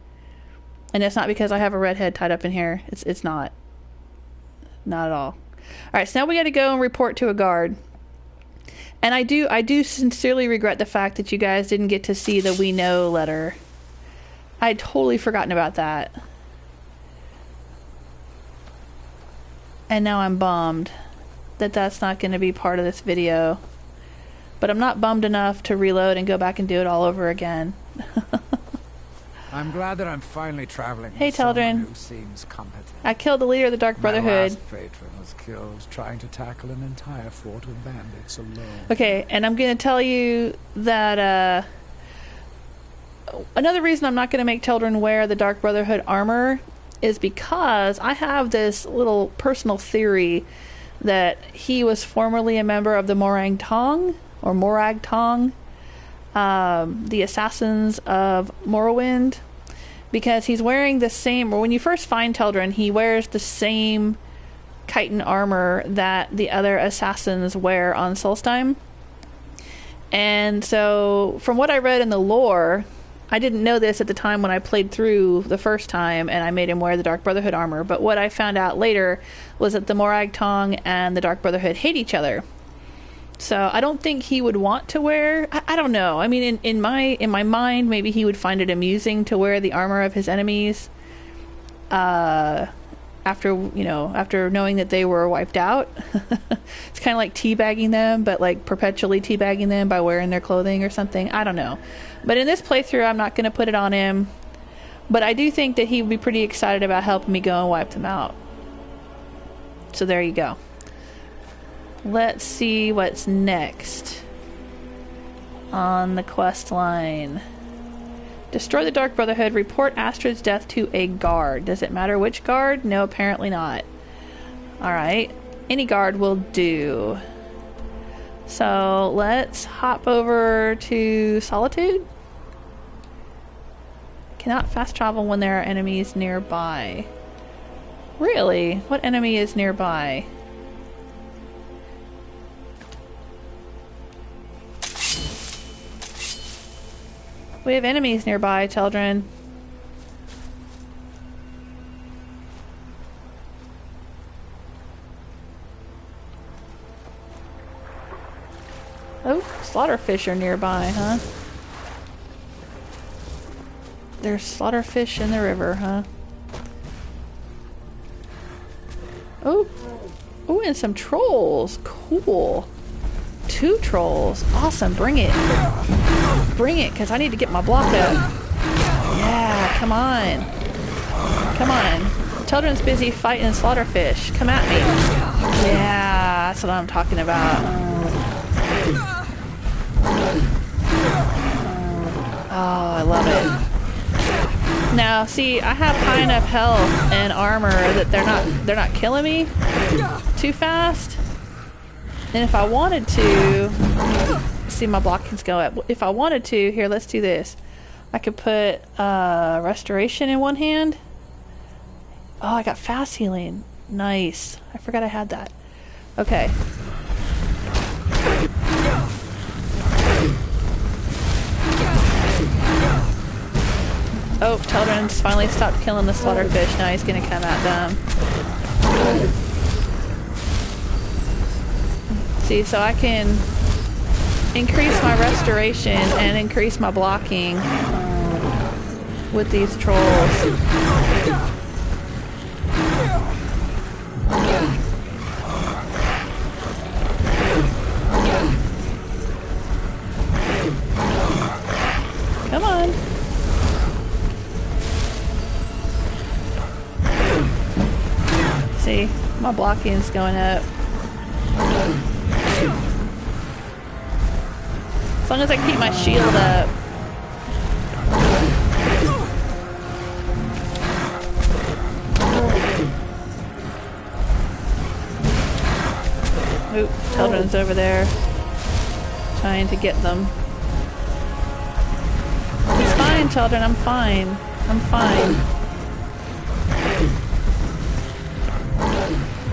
And it's not because I have a redhead tied up in here. It's not. Not at all. Alright, so now we gotta go and report to a guard. And I do sincerely regret the fact that you guys didn't get to see the We Know letter. I'd totally forgotten about that. And now I'm bummed that that's not going to be part of this video. But I'm not bummed enough to reload and go back and do it all over again. I'm glad that I'm finally traveling Hey, with someone Teldrin. who seems competent. I killed the leader of the Dark Brotherhood. My last patron was killed trying to tackle an entire fort of bandits alone. Okay, and I'm going to tell you that another reason I'm not going to make Teldrin wear the Dark Brotherhood armor is because I have this little personal theory that he was formerly a member of the Morag Tong, the Assassins of Morrowind, because he's wearing the same, or when you first find Teldrin, he wears the same chitin armor that the other assassins wear on Solstheim. And so, from what I read in the lore, I didn't know this at the time when I played through the first time and I made him wear the Dark Brotherhood armor, but what I found out later was that the Morag Tong and the Dark Brotherhood hate each other. So I don't think he would want to wear... I don't know. I mean, in my mind, maybe he would find it amusing to wear the armor of his enemies after knowing that they were wiped out. It's kind of like teabagging them, but like perpetually teabagging them by wearing their clothing or something. I don't know. But in this playthrough, I'm not going to put it on him. But I do think that he would be pretty excited about helping me go and wipe them out. So there you go. Let's see what's next on the quest line. Destroy the Dark Brotherhood. Report Astrid's death to a guard. Does it matter which guard? No, apparently not. Alright. Any guard will do. So let's hop over to Solitude. Cannot fast travel when there are enemies nearby. Really? What enemy is nearby? We have enemies nearby, children. Oh, slaughterfish are nearby, huh? There's slaughterfish in the river, huh? Oh, oh, and some trolls. Cool. 2 trolls. Awesome. Bring it. Bring it, because I need to get my block up. Yeah, come on. Come on. Children's busy fighting slaughterfish. Come at me. Yeah, that's what I'm talking about. Oh, I love it. Now, see, I have high enough health and armor that they're not killing me too fast. And if I wanted to, see, my blocking's go up. If I wanted to, here, let's do this. I could put restoration in one hand. Oh, I got fast healing. Nice. I forgot I had that. Okay. Oh, Children's finally stopped killing the slaughterfish. Now he's gonna come at them. See, so I can increase my restoration and increase my blocking with these trolls. Come on. See, my blocking is going up. As long as I keep my shield up. Oop, Children's over there. Trying to get them. It's fine, Children, I'm fine. I'm fine.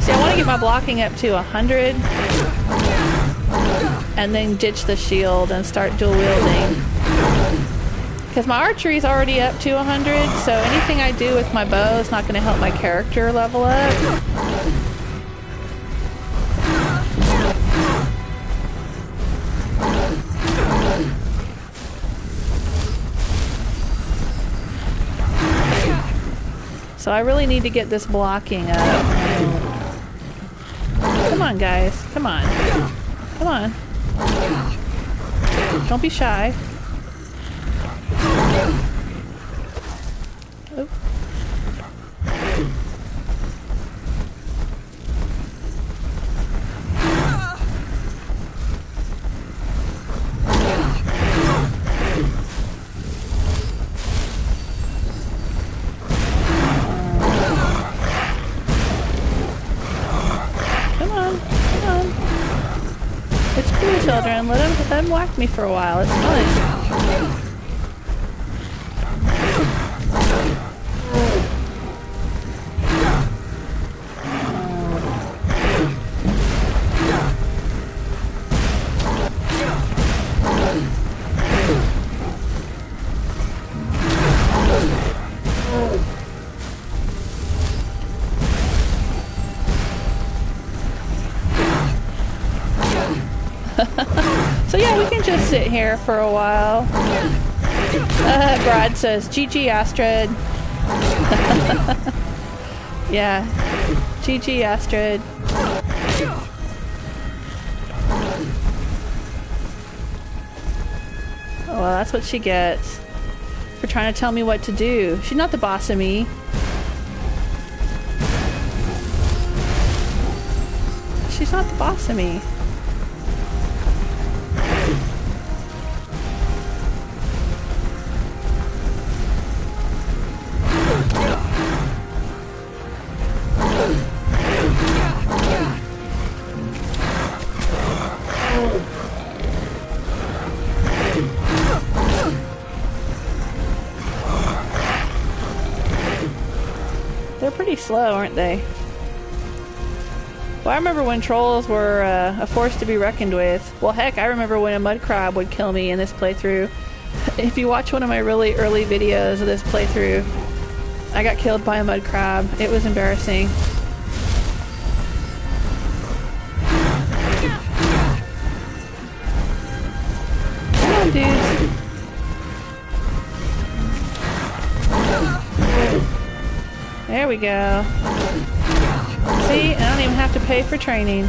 See, I want to get my blocking up to 100 and then ditch the shield and start dual wielding. Because my archery is already up to 100, so anything I do with my bow is not going to help my character level up. So I really need to get this blocking up. Come on, guys. Come on. Come on. Don't be shy. Oh. Children, let them whack me for a while. It's fun. So yeah, we can just sit here for a while. Brad says, GG Astrid. Yeah. GG Astrid. Oh, well, that's what she gets for trying to tell me what to do. She's not the boss of me. She's not the boss of me. slow, aren't they? Well, I remember when trolls were a force to be reckoned with. Well, heck, I remember when a mud crab would kill me in this playthrough. If you watch one of my really early videos of this playthrough, I got killed by a mud crab. It was embarrassing. Come on, dudes. There we go. See, I don't even have to pay for training.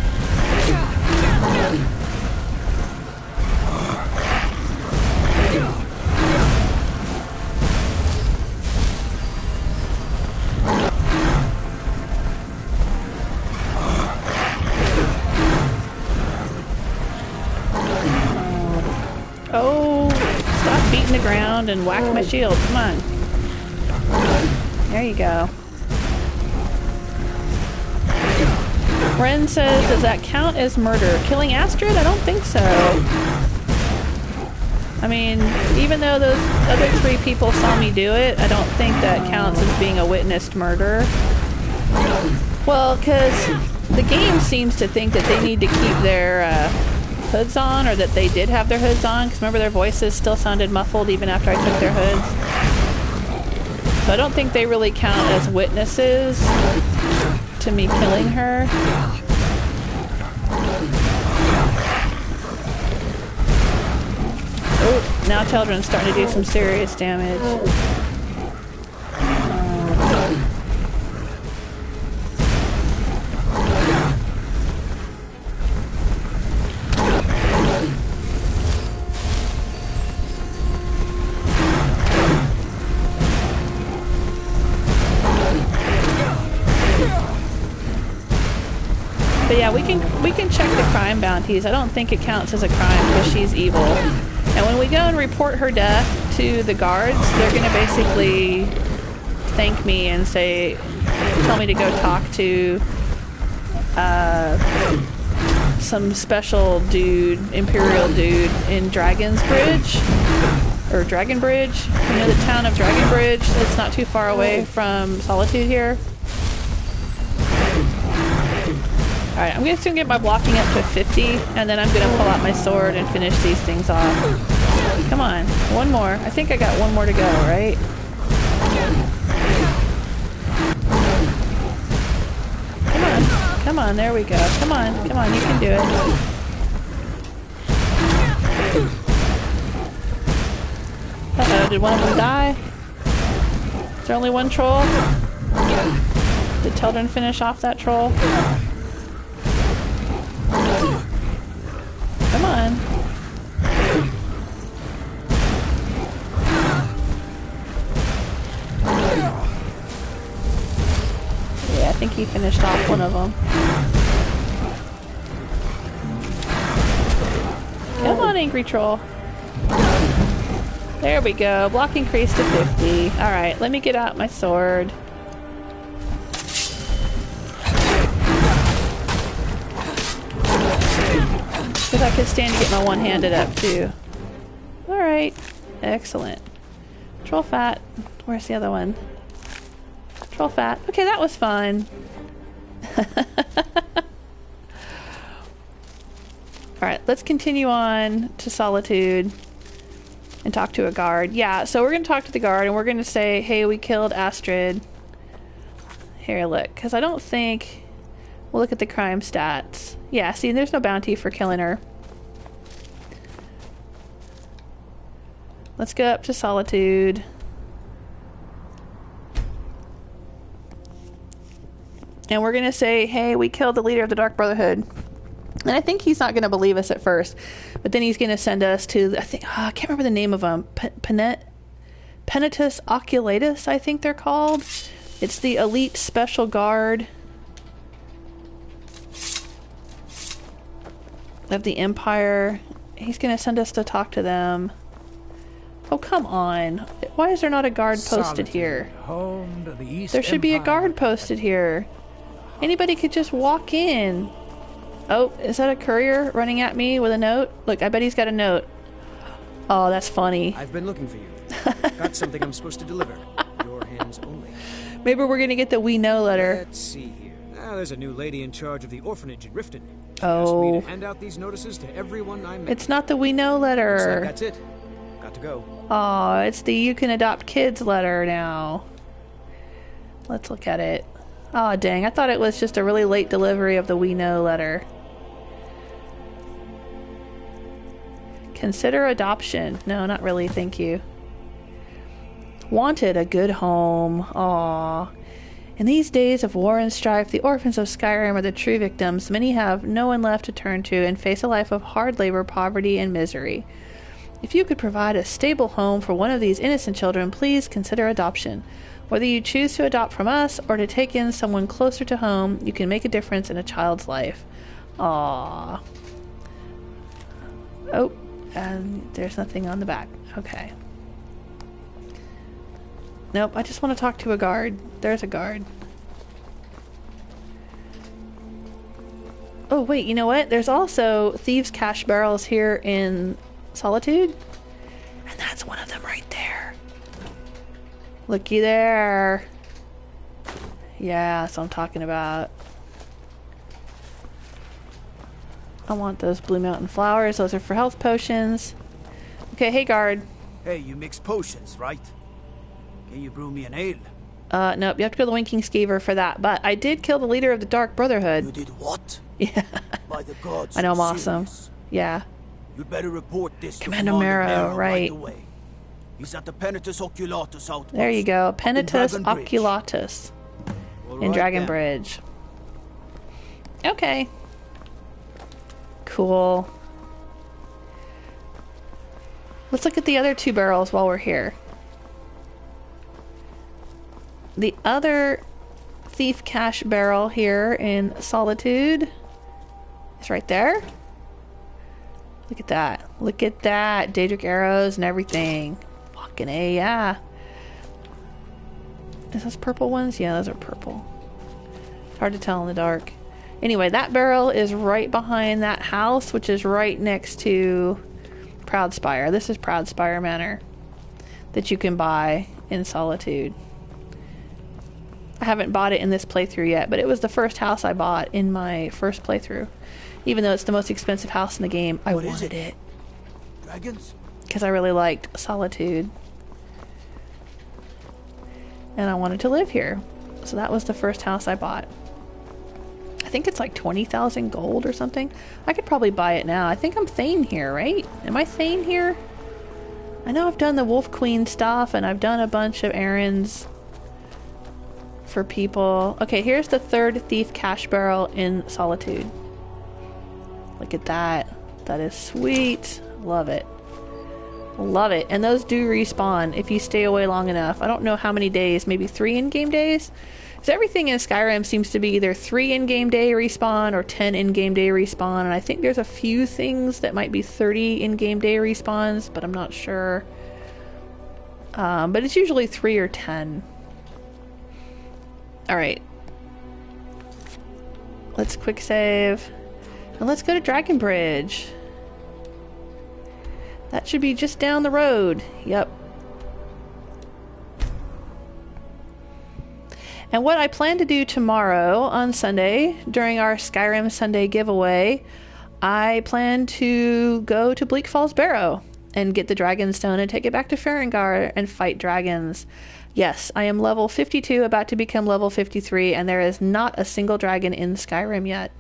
Oh, stop beating the ground and whack my shield. Come on. There you go. Ren says, does that count as murder? Killing Astrid? I don't think so. I mean, even though those other 3 people saw me do it, I don't think that counts as being a witnessed murder. Well, because the game seems to think that they need to keep their hoods on, or that they did have their hoods on, because remember their voices still sounded muffled even after I took their hoods. So I don't think they really count as witnesses to me killing her. Oh, now Children's starting to do some serious damage. But yeah, we can check the crime bounties. I don't think it counts as a crime because she's evil. And when we go and report her death to the guards, they're gonna basically thank me and say, tell me to go talk to some special dude, Imperial dude in Dragon's Bridge, or Dragon Bridge. You know, the town of Dragon Bridge. It's not too far away from Solitude here. Alright, I'm just gonna get my blocking up to 50, and then I'm gonna pull out my sword and finish these things off. Come on, one more. I think I got one more to go, right? Come on, come on, there we go. Come on, you can do it. Uh-oh, did one of them die? Is there only one troll? Did Children finish off that troll? Come on. Yeah, I think he finished off one of them. Come on, angry troll. There we go. Block increased to 50. Alright, let me get out my sword. Because I could stand to get my one-handed up too. Alright. Excellent. Troll fat. Where's the other one? Troll fat. Okay, that was fun. Alright, let's continue on to Solitude and talk to a guard. Yeah, so we're going to talk to the guard and we're going to say, hey, we killed Astrid. Here, look. Because I don't think... We'll look at the crime stats. Yeah, see, there's no bounty for killing her. Let's go up to Solitude. And we're going to say, hey, we killed the leader of the Dark Brotherhood. And I think he's not going to believe us at first. But then he's going to send us to, I think, I can't remember the name of them. Penantus Oculatus, I think they're called. It's the elite special guard of the Empire. He's going to send us to talk to them. Oh, come on. Why is there not a guard posted here? There should be a guard posted here. Anybody could just walk in. Oh, is that a courier running at me with a note? Look, I bet he's got a note. Oh, that's funny. I've been looking for you. Got something I'm supposed to deliver. Your hands only. Maybe we're gonna get the we know letter. Let's see here. Now there's a new lady in charge of the orphanage in Riften. She Oh. asked me to hand out these notices to everyone I met. It's not the we know Looks like letter. that's it. Got to go. Oh, it's the you can adopt kids letter now. Let's look at it. Oh, dang. I thought it was just a really late delivery of the we know letter. Consider adoption. No, not really. Thank you. Wanted a good home. Aw. In these days of war and strife, the orphans of Skyrim are the true victims. Many have no one left to turn to and face a life of hard labor, poverty, and misery. If you could provide a stable home for one of these innocent children, please consider adoption. Whether you choose to adopt from us or to take in someone closer to home, you can make a difference in a child's life. Aww. Oh, and there's nothing on the back. Okay. Nope, I just want to talk to a guard. There's a guard. Oh, wait, you know what? There's also thieves' cash barrels here in Solitude. And that's one of them right there. Looky there. Yeah, that's what I'm talking about. I want those Blue Mountain flowers. Those are for health potions. Okay, hey guard. Hey, you mix potions, right? Can you brew me an ale? Nope, you have to kill the Winking Skeever for that. But I did kill the leader of the Dark Brotherhood. You did what? Yeah. By the gods, I know, I'm you're awesome. serious. Yeah. You'd better report this Commander to Marrow, Marrow right. away. He's at the Penantus Oculatus outpost. There you go. Penantus in Dragon Bridge. Oculatus. All In right, Dragon then. Bridge. Okay. Cool. Let's look at the other two barrels while we're here. The other thief cash barrel here in Solitude is right there. Look at that. Look at that. Daedric arrows and everything. Fucking A, yeah. Is those purple ones? Yeah, those are purple. It's hard to tell in the dark. Anyway, that barrel is right behind that house, which is right next to Proudspire. This is Proudspire Manor that you can buy in Solitude. I haven't bought it in this playthrough yet, but it was the first house I bought in my first playthrough. Even though it's the most expensive house in the game, I wanted it. Dragons? Because I really liked Solitude. And I wanted to live here. So that was the first house I bought. I think it's like 20,000 gold or something. I could probably buy it now. I think I'm Thane here, right? Am I Thane here? I know I've done the Wolf Queen stuff and I've done a bunch of errands for people. Okay, here's the third thief cash barrel in Solitude. Look at that. That is sweet. Love it. Love it. And those do respawn if you stay away long enough. I don't know how many days, maybe 3 in-game days? Because everything in Skyrim seems to be either 3 in-game day respawn or 10 in-game day respawn. And I think there's a few things that might be 30 in-game day respawns, but I'm not sure. But it's usually 3 or 10. Alright. Let's quick save. And let's go to Dragon Bridge. That should be just down the road. Yep. And what I plan to do tomorrow on Sunday, during our Skyrim Sunday giveaway, I plan to go to Bleak Falls Barrow and get the Dragonstone and take it back to Farengar and fight dragons. Yes, I am level 52, about to become level 53, and there is not a single dragon in Skyrim yet.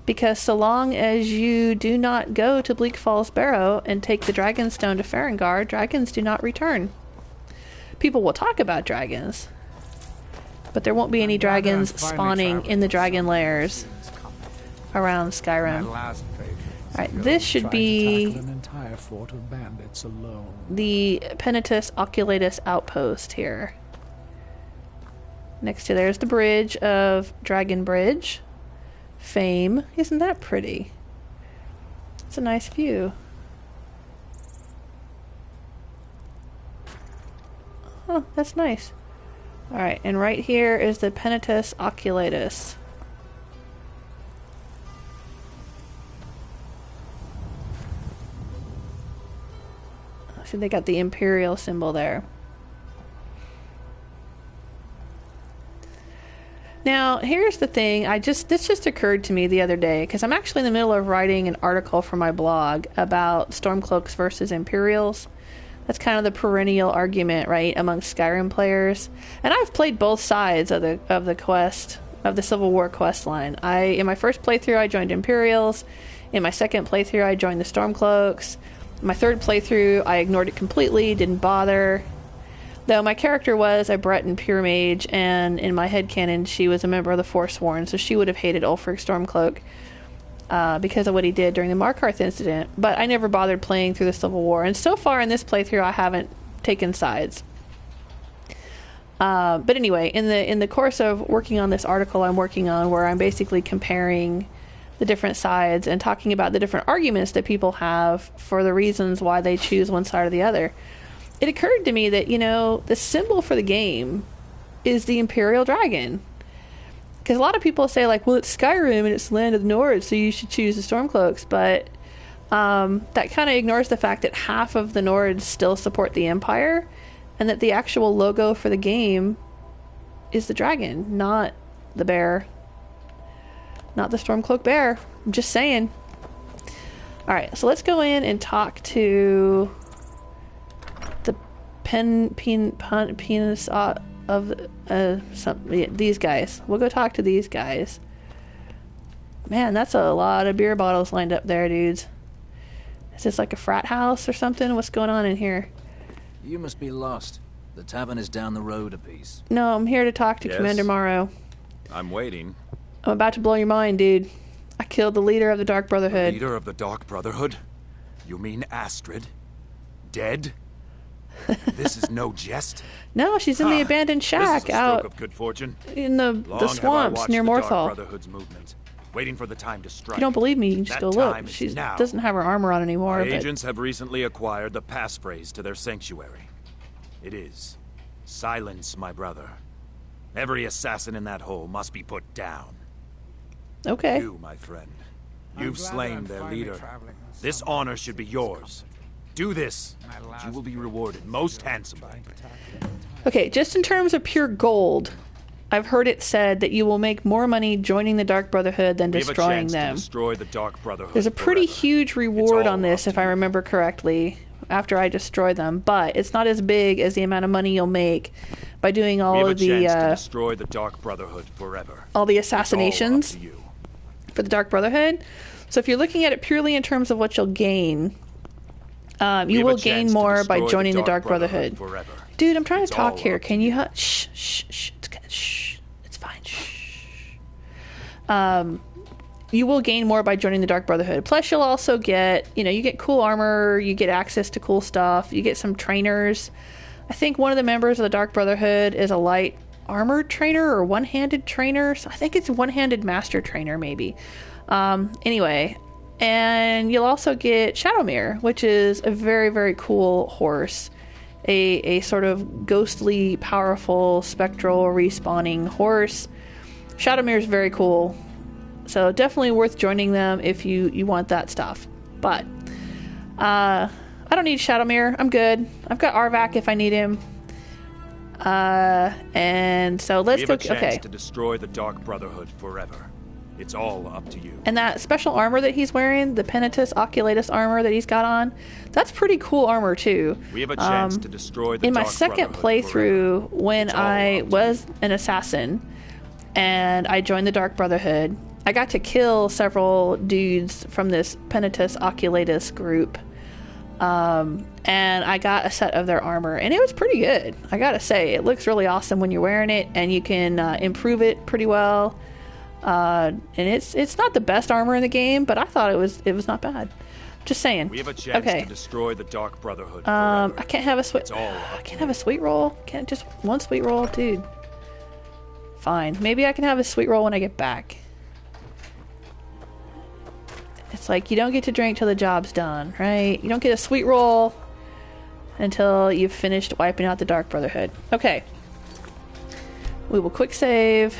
Because so long as you do not go to Bleak Falls Barrow and take the Dragonstone to Farengar, dragons do not return. People will talk about dragons, but there won't be any dragons spawning in the dragon lairs around Skyrim. Alright, this should be the Penantus Oculatus outpost here. Next to there's the bridge of Dragon Bridge. Fame. Isn't that pretty? It's a nice view. Oh, that's nice. Alright, and right here is the Penantus Oculatus. See, they got the Imperial symbol there. Now, here's the thing. This just occurred to me the other day, because I'm actually in the middle of writing an article for my blog about Stormcloaks versus Imperials. That's kind of the perennial argument, right, amongst Skyrim players. And I've played both sides of the quest, of the Civil War quest line. In my first playthrough, I joined Imperials. In my second playthrough, I joined the Stormcloaks. In my third playthrough, I ignored it completely, didn't bother. Though my character was a Breton pure mage, and in my headcanon, she was a member of the Forsworn, so she would have hated Ulfric Stormcloak because of what he did during the Markarth incident. But I never bothered playing through the Civil War, and so far in this playthrough, I haven't taken sides. But anyway, in the course of working on this article I'm working on, where I'm basically comparing the different sides and talking about the different arguments that people have for the reasons why they choose one side or the other, it occurred to me that, the symbol for the game is the Imperial Dragon. Because a lot of people say, like, well, it's Skyrim and it's the land of the Nords, so you should choose the Stormcloaks. But that kind of ignores the fact that half of the Nords still support the Empire, and that the actual logo for the game is the dragon, not the bear. Not the Stormcloak bear. I'm just saying. Alright, so let's go in and talk to the penis of these guys. We'll go talk to these guys. Man, that's a lot of beer bottles lined up there, dudes. Is this like a frat house or something? What's going on in here? You must be lost. The tavern is down the road a piece. No, I'm here to talk to Commander Morrow. I'm waiting. I'm about to blow your mind, dude. I killed the leader of the Dark Brotherhood. The leader of the Dark Brotherhood? You mean Astrid? Dead? This is no jest? No, she's in the abandoned shack out of good fortune. In the swamps near Morthal. Dark Brotherhood's movement, waiting for the time to strike. If you don't believe me, you can just go look. She doesn't have her armor on anymore. Our agents have recently acquired the passphrase to their sanctuary. It is, silence my brother. Every assassin in that hole must be put down. Okay. You, my friend, you've slain their leader. This honor should be yours. Do this, and you will be rewarded most handsomely. Okay, just in terms of pure gold, I've heard it said that you will make more money joining the Dark Brotherhood than destroying them. To destroy the Dark Brotherhood. There's a pretty huge reward on this, if I remember correctly, after I destroy them, but it's not as big as the amount of money you'll make by doing all of the destroy the Dark Brotherhood forever. All the assassinations for the Dark Brotherhood. So if you're looking at it purely in terms of what you'll gain, you will gain more by joining the Dark Brotherhood. Dude, I'm trying to talk here. Can you shh, shh, shh. It's fine. Shh. You will gain more by joining the Dark Brotherhood. Plus, you'll also get, you get cool armor, you get access to cool stuff, you get some trainers. I think one of the members of the Dark Brotherhood is a light armor trainer or one-handed trainer. So I think it's one-handed master trainer, maybe. Anyway, and you'll also get Shadowmere, which is a very, very cool horse. A sort of ghostly, powerful, spectral, respawning horse. Shadowmere is very cool. So definitely worth joining them if you want that stuff. But I don't need Shadowmere. I'm good. I've got Arvak if I need him. And so let's go. Okay. To destroy the Dark Brotherhood forever. It's all up to you. And that special armor that he's wearing, the Penantus Oculatus armor that he's got on, that's pretty cool armor too. We have a chance to destroy the in my Dark second forever. playthrough, when I was an assassin and I joined the Dark Brotherhood, I got to kill several dudes from this Penantus Oculatus group. And I got a set of their armor, and it was pretty good. I gotta say, it looks really awesome when you're wearing it, and you can improve it pretty well. And it's not the best armor in the game, but I thought it was not bad. Just saying. We have a chance to destroy the Dark Brotherhood. I can't have a sweet. I can't have a sweet roll. Can't just one sweet roll, dude. Fine. Maybe I can have a sweet roll when I get back. It's like you don't get to drink till the job's done, right? You don't get a sweet roll until you've finished wiping out the Dark Brotherhood. Okay. We will quick save.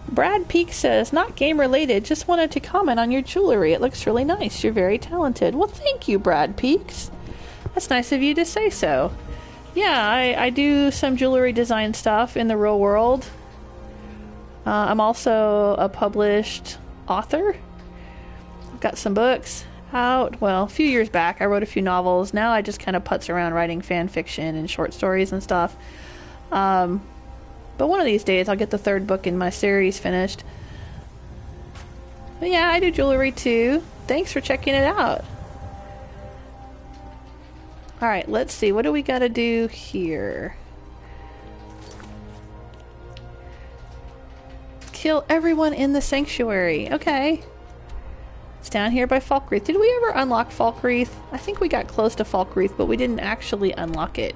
Brad Peak says, not game related, just wanted to comment on your jewelry. It looks really nice. You're very talented. Well, thank you, Brad Peaks. That's nice of you to say so. yeah, I do some jewelry design stuff in the real world. I'm also a published author. I've got some books out. Well, a few years back I wrote a few novels. Now I just kind of putz around writing fan fiction and short stories and stuff. But one of these days I'll get the third book in my series finished. But yeah, I do jewelry too. Thanks for checking it out. Alright, let's see. What do we gotta do here? Kill everyone in the sanctuary. Okay. It's down here by Falkreath. Did we ever unlock Falkreath? I think we got close to Falkreath, but we didn't actually unlock it.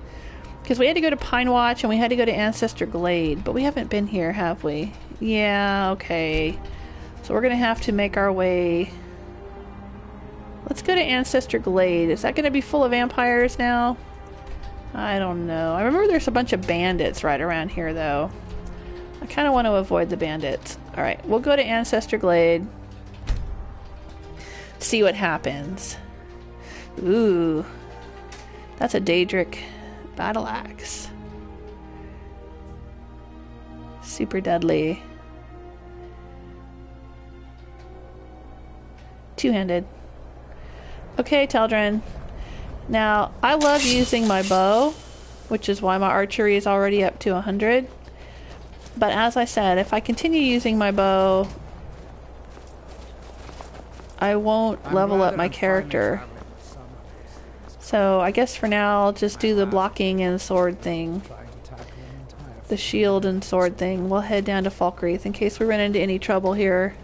Because we had to go to Pine Watch and we had to go to Ancestor Glade. But we haven't been here, have we? Yeah, okay. So we're going to have to make our way... Let's go to Ancestor Glade. Is that going to be full of vampires now? I don't know. I remember there's a bunch of bandits right around here, though. I kind of want to avoid the bandits. Alright, we'll go to Ancestor Glade. See what happens. Ooh. That's a Daedric battle axe. Super deadly. Two-handed. Okay, Teldrin. Now, I love using my bow, which is why my archery is already up to 100. But as I said, if I continue using my bow, I won't level up my character. So I guess for now I'll just do the blocking and sword thing. The shield and sword thing. We'll head down to Falkreath in case we run into any trouble here.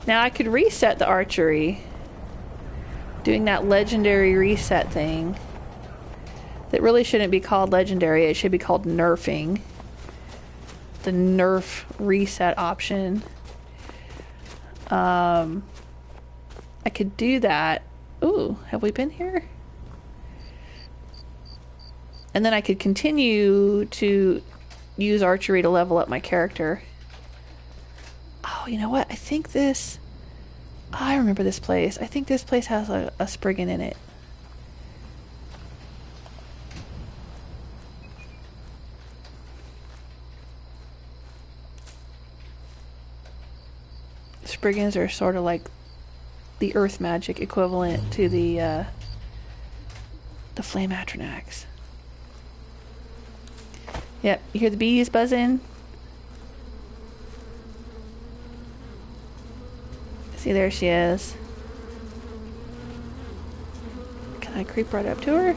Now I could reset the archery, doing that legendary reset thing. That really shouldn't be called legendary, it should be called nerfing. The nerf reset option. I could do that. Ooh, have we been here? And then I could continue to use archery to level up my character. Oh, you know what? I think this... Oh, I remember this place. I think this place has a Spriggan in it. Spriggans are sort of like the earth magic equivalent to the flame Atronax. Yep, you hear the bees buzzing? See, there she is. Can I creep right up to her?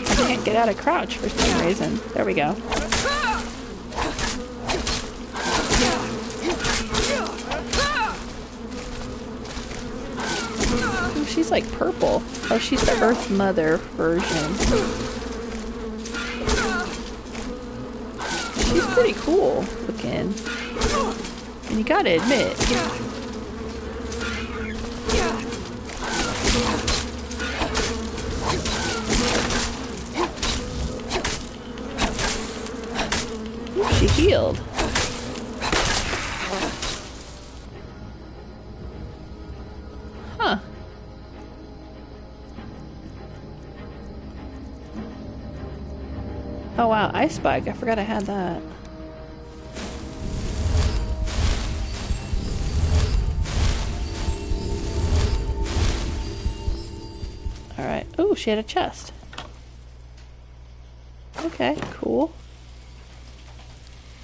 I can't get out of crouch for some reason. There we go. She's like purple. Oh, she's the Earth Mother version. She's pretty cool looking. And you gotta admit. Ooh, she healed. Huh. Oh wow, Ice Spike. I forgot I had that. Alright. Oh, she had a chest. Okay, cool.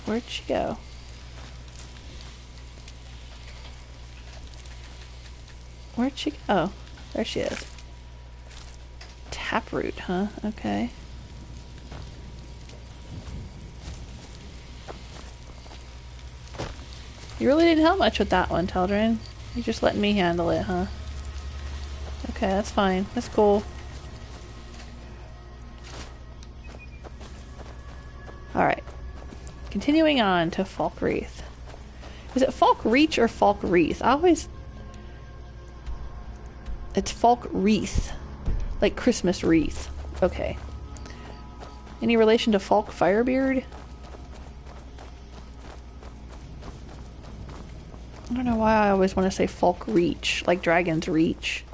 Where'd she go? Where'd she go? Oh, there she is. Taproot, huh? Okay. You really didn't help much with that one, Teldrin. You're just letting me handle it, huh? Okay, that's fine. That's cool. Alright. Continuing on to Falkreath. Is it Falkreach or Falkreath? I always... It's Falkreath. Like Christmas wreath. Okay. Any relation to Falk Firebeard? I don't know why I always want to say Falk Reach, like Dragon's Reach.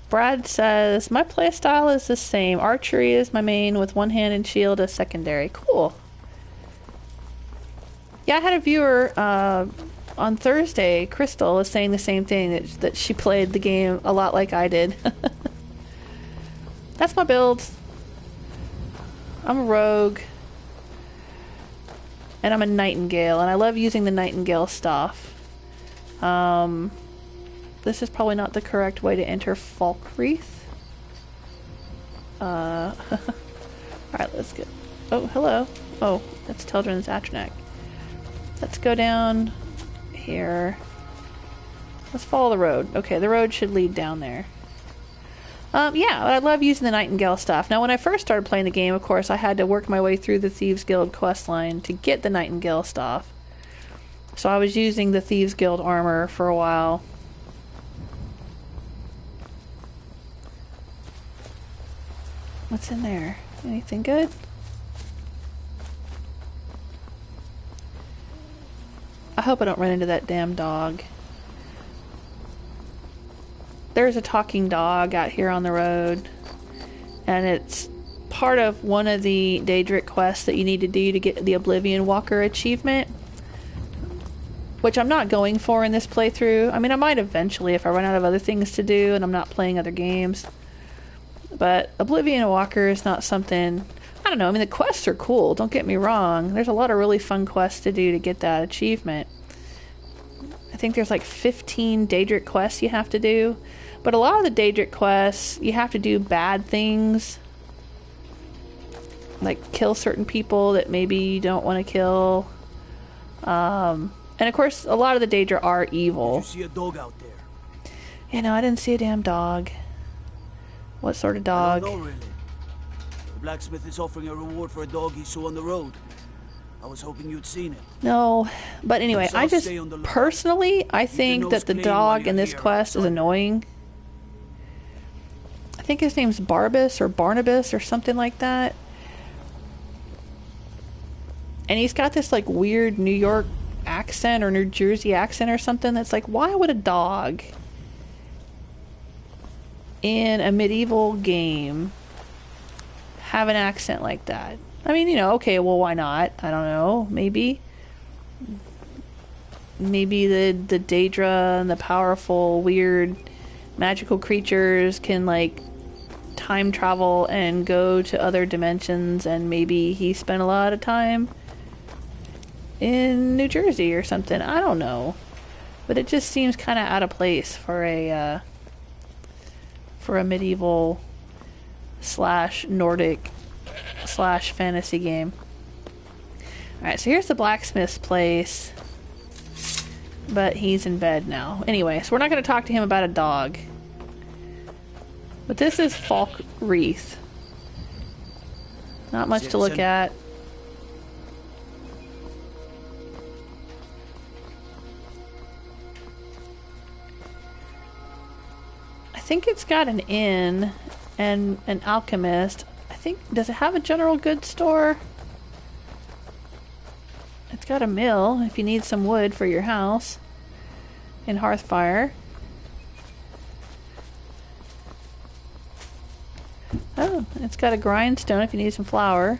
Brad says, my playstyle is the same. Archery is my main with one hand and shield as secondary. Cool. Yeah, I had a viewer on Thursday, Crystal, was saying the same thing, that she played the game a lot like I did. That's my build. I'm a rogue. And I'm a nightingale, and I love using the nightingale stuff. This is probably not the correct way to enter Falkreath. Alright, let's get... Oh, hello. Oh, that's Teldrin's Atronak. Let's go down here. Let's follow the road. Okay, the road should lead down there. Yeah, I love using the Nightingale stuff. Now, when I first started playing the game, of course, I had to work my way through the Thieves Guild questline to get the Nightingale stuff. So I was using the Thieves Guild armor for a while. What's in there? Anything good? I hope I don't run into that damn dog. There's a talking dog out here on the road, and it's part of one of the Daedric quests that you need to do to get the Oblivion Walker achievement, which I'm not going for in this playthrough. I mean, I might eventually if I run out of other things to do and I'm not playing other games. But Oblivion Walker is not something... I don't know, I mean, the quests are cool, don't get me wrong. There's a lot of really fun quests to do to get that achievement. I think there's like 15 Daedric quests you have to do. But a lot of the Daedric quests, you have to do bad things. Like kill certain people that maybe you don't want to kill. And of course, a lot of the Daedra are evil. Did you see a dog out there? You know, I didn't see a damn dog. What sort of dog? I don't know, really. The blacksmith is offering a reward for a dog he saw on the road. I was hoping you'd seen it. No, but anyway, I just personally, I think that the dog in this quest is annoying. I think his name's Barbas or Barnabas or something like that. And he's got this like weird New York accent or New Jersey accent or something that's like, why would a dog in a medieval game have an accent like that? I mean, you know, okay, well, why not? I don't know. Maybe the Daedra and the powerful, weird, magical creatures can, like, time travel and go to other dimensions, and maybe he spent a lot of time in New Jersey or something. I don't know. But it just seems kind of out of place for a medieval / Nordic / fantasy game. Alright, so here's the blacksmith's place. But he's in bed now. Anyway, so we're not going to talk to him about a dog. But this is Falk Wreath. Not much to look at. I think it's got an inn and an alchemist. I think, does it have a general goods store? It's got a mill if you need some wood for your house in Hearthfire. Oh, it's got a grindstone if you need some flour.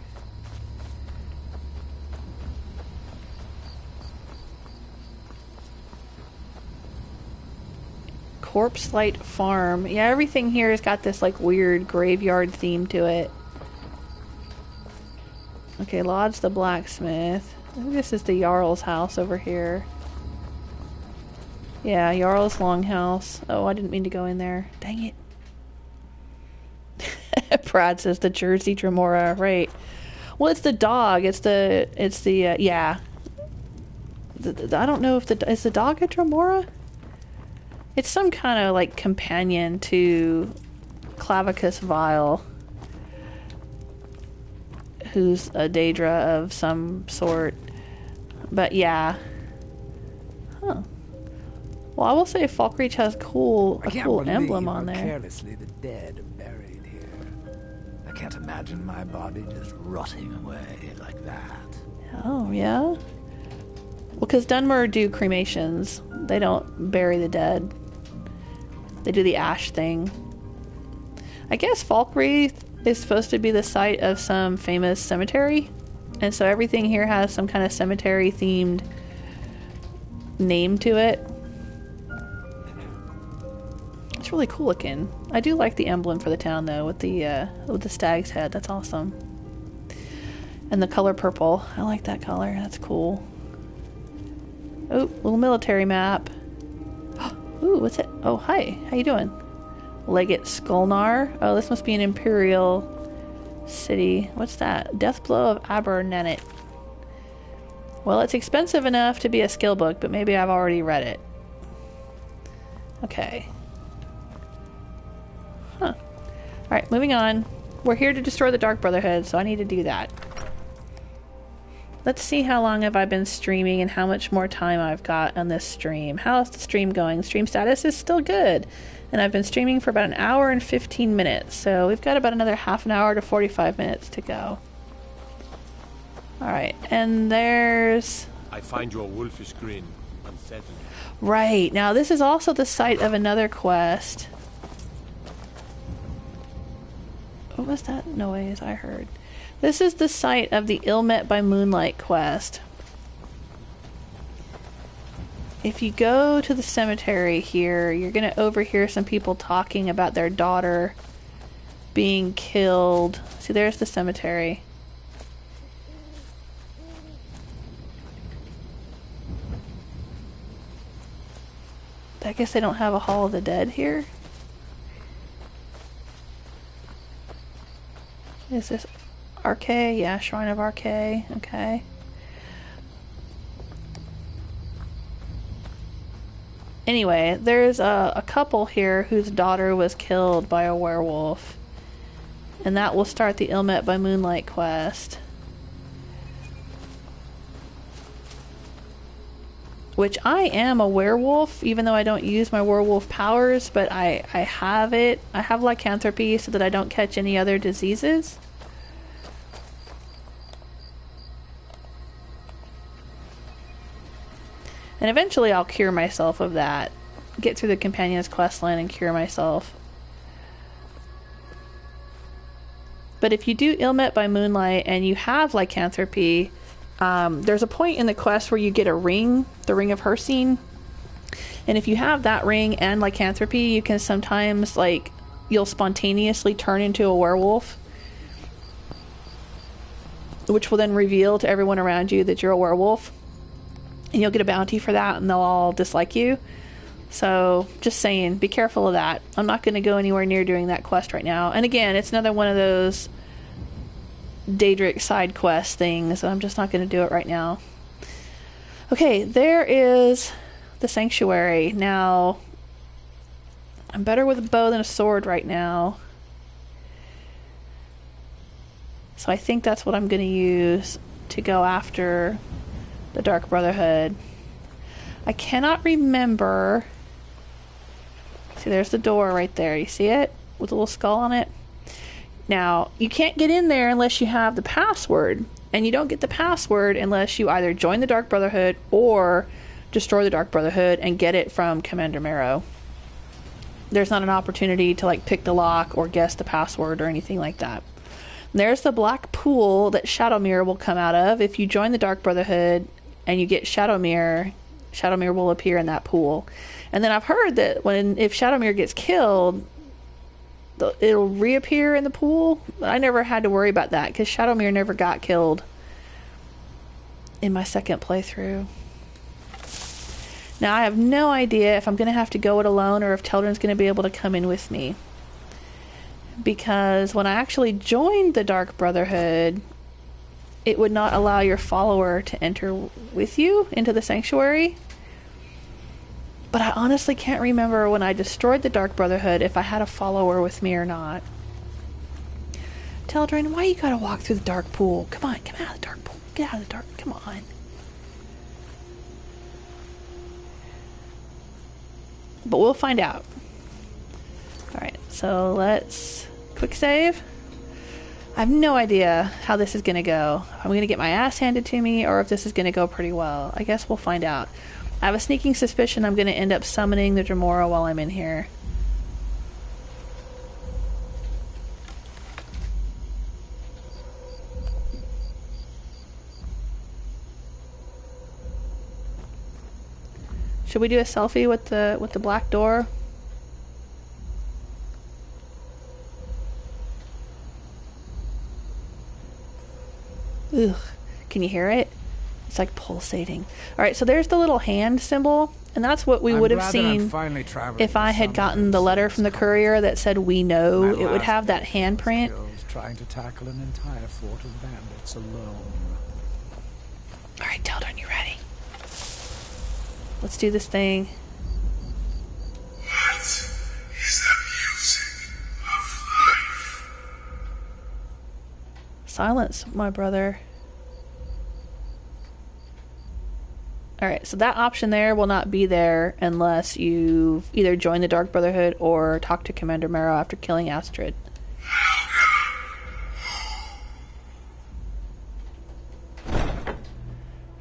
Corpse Light Farm. Yeah, everything here has got this like weird graveyard theme to it. Okay, Lodge the blacksmith. I think this is the Jarl's house over here. Yeah, Jarl's longhouse. Oh, I didn't mean to go in there. Dang it. Brad says the Jersey Dremora, right. Well, it's the dog. It's the yeah. I don't know if is the dog a Dremora? It's some kind of like companion to Clavicus Vile, who's a Daedra of some sort. But yeah. Huh. Well, I will say Falkreach has a cool emblem on there. Carelessly the dead are buried here. I can't imagine my body just rotting away like that. Oh, yeah? Well, because Dunmer do cremations. They don't bury the dead. They do the ash thing. I guess Falkreath is supposed to be the site of some famous cemetery. And so everything here has some kind of cemetery-themed name to it. It's really cool looking. I do like the emblem for the town though, with the stag's head. That's awesome. And the color purple. I like that color. That's cool. Oh, little military map. Ooh, what's it? Oh, hi. How you doing? Legate Skolnar. Oh, this must be an Imperial city. What's that? Deathblow of Abernanet. Well, it's expensive enough to be a skill book, but maybe I've already read it. Okay. Huh. Alright, moving on. We're here to destroy the Dark Brotherhood, so I need to do that. Let's see how long have I been streaming and how much more time I've got on this stream. How's the stream going? Stream status is still good. And I've been streaming for about an hour and 15 minutes. So we've got about another half an hour to 45 minutes to go. Alright, and there's... I find your wolfish grin unsettling. Right, now this is also the site of another quest. What was that noise I heard? This is the site of the Ill-Met by Moonlight quest. If you go to the cemetery here, you're going to overhear some people talking about their daughter being killed. See, there's the cemetery. I guess they don't have a Hall of the Dead here. Is this Arche? Yeah, Shrine of Arche. Okay. Anyway, there's a couple here whose daughter was killed by a werewolf. And that will start the Ill-Met by Moonlight quest. Which I am a werewolf, even though I don't use my werewolf powers, but I have it. I have lycanthropy so that I don't catch any other diseases. And eventually I'll cure myself of that. Get through the Companion's questline and cure myself. But if you do Ill-Met by Moonlight and you have lycanthropy, there's a point in the quest where you get a ring, the Ring of Hircine. And if you have that ring and lycanthropy, you can sometimes, like, you'll spontaneously turn into a werewolf. Which will then reveal to everyone around you that you're a werewolf. And you'll get a bounty for that, and they'll all dislike you. So, just saying, be careful of that. I'm not going to go anywhere near doing that quest right now. And again, it's another one of those Daedric side quest things, so I'm just not going to do it right now. Okay, there is the sanctuary. Now, I'm better with a bow than a sword right now. So I think that's what I'm going to use to go after the Dark Brotherhood. I cannot remember. See, there's the door right there. You see it? With a little skull on it? Now, you can't get in there unless you have the password. And you don't get the password unless you either join the Dark Brotherhood or destroy the Dark Brotherhood and get it from Commander Marrow. There's not an opportunity to, like, pick the lock or guess the password or anything like that. There's the black pool that Shadowmere will come out of. If you join the Dark Brotherhood and you get Shadowmere, Shadowmere will appear in that pool. And then I've heard that if Shadowmere gets killed, it'll reappear in the pool. I never had to worry about that because Shadowmere never got killed in my second playthrough. Now I have no idea if I'm going to have to go it alone or if Teldrin's going to be able to come in with me. Because when I actually joined the Dark Brotherhood, it would not allow your follower to enter with you into the sanctuary. But I honestly can't remember when I destroyed the Dark Brotherhood if I had a follower with me or not. Teldrin, why you gotta walk through the dark pool? Come on, come out of the dark pool. Get out of the dark, come on. but we'll find out. Alright, so let's quick save. I have no idea how this is going to go. I'm going to get my ass handed to me, or if this is going to go pretty well. I guess we'll find out. I have a sneaking suspicion I'm going to end up summoning the Dremora while I'm in here. Should we do a selfie with the black door? Ugh. Can you hear it? It's like pulsating. Alright, so there's the little hand symbol, and that's what we would have seen if I had gotten the letter from the courier that said we know. It would have that handprint. Trying to tackle an entire fort of bandits alone. Alright, Teldon, you ready? Let's do this thing. What is the music of life? Silence, my brother. Alright, so that option there will not be there unless you either join the Dark Brotherhood or talk to Commander Marrow after killing Astrid.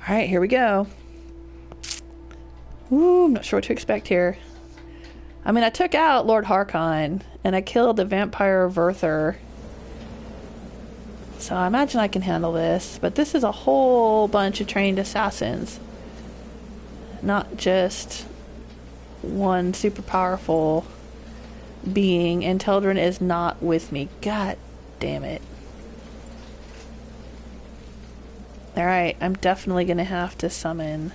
Alright, here we go. Ooh, I'm not sure what to expect here. I mean, I took out Lord Harkon, and I killed the vampire Verther. So I imagine I can handle this, but this is a whole bunch of trained assassins. Not just one super powerful being, and Teldon is not with me. God damn it. Alright, I'm definitely gonna have to summon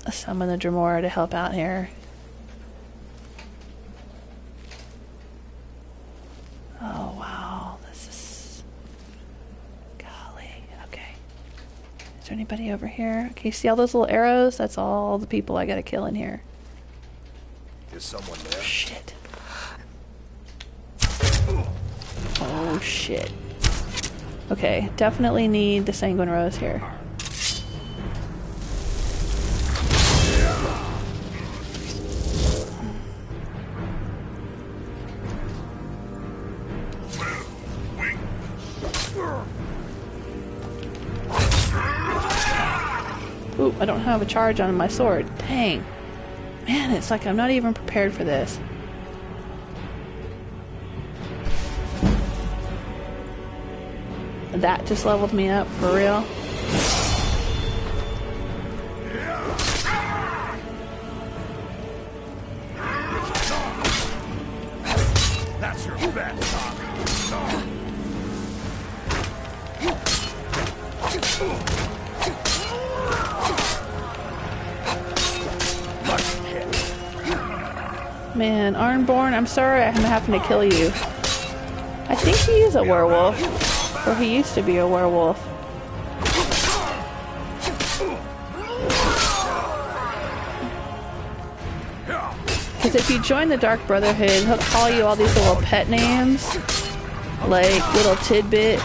the Dremora to help out here. Oh wow, this is... golly, okay. Is there anybody over here? Okay, see all those little arrows? That's all the people I gotta kill in here. Is someone there? Shit. Oh shit. Okay, definitely need the Sanguine Rose here. Ooh, I don't have a charge on my sword. Dang. Man, it's like I'm not even prepared for this. That just leveled me up, for real. That's your best. Man, Arnborn, I'm sorry I'm having to kill you. I think he is a werewolf. Or he used to be a werewolf. Because if you join the Dark Brotherhood, he'll call you all these little pet names. Like Little Tidbit.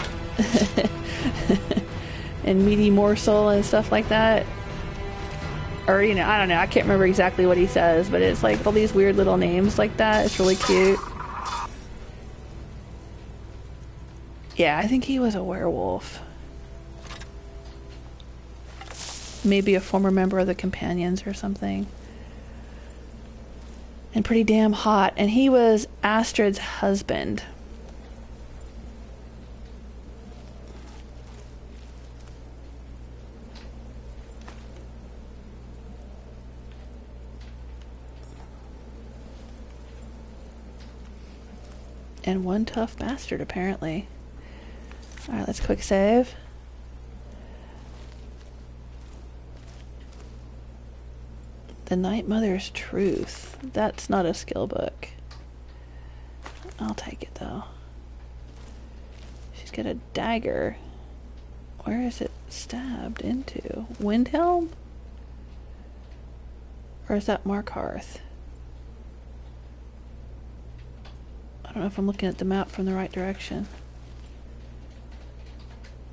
And Meaty Morsel and stuff like that. Or, you know, I don't know. I can't remember exactly what he says. But it's like all these weird little names like that. It's really cute. Yeah, I think he was a werewolf. Maybe a former member of the Companions or something. And pretty damn hot. And he was Astrid's husband. And one tough bastard, apparently. Alright, let's quick save. The Night Mother's Truth. That's not a skill book. I'll take it, though. She's got a dagger. Where is it stabbed into? Windhelm? Or is that Markarth? I don't know if I'm looking at the map from the right direction.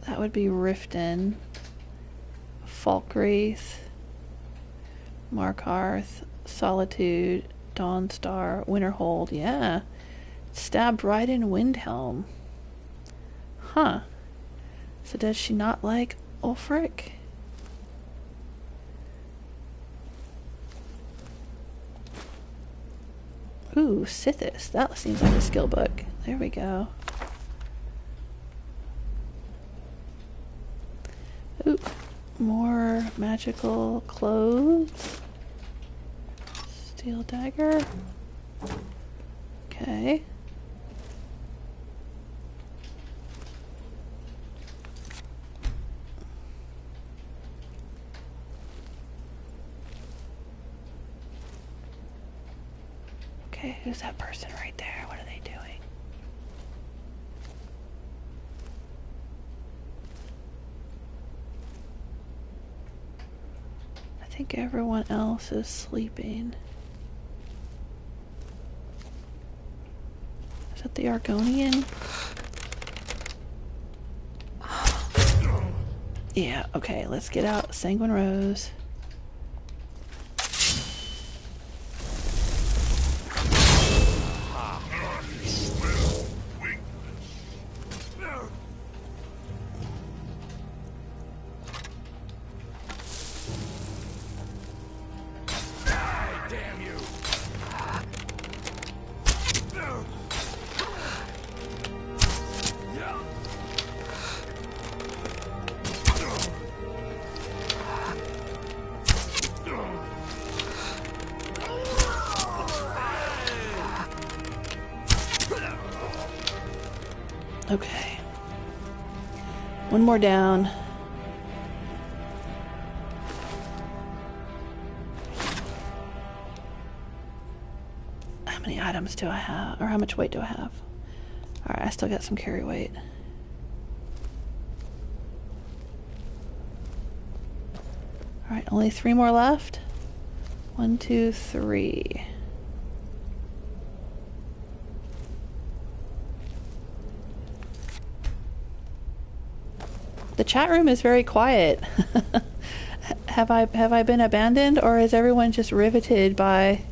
That would be Riften. Falkreath. Markarth, Solitude, Dawnstar, Winterhold. Yeah. Stabbed right in Windhelm. Huh. So does she not like Ulfric? Ooh, Sithis. That seems like a skill book. There we go. Ooh, more magical clothes. Steel dagger. Okay. Okay, who's that person right there? What are they doing? I think everyone else is sleeping. Is that the Argonian? Yeah, okay, let's get out Sanguine Rose. Okay. One more down. How many items do I have? Or how much weight do I have? Alright, I still got some carry weight. Alright, only 3 more left. 1, 2, 3. The chat room is very quiet. Have I been abandoned, or is everyone just riveted by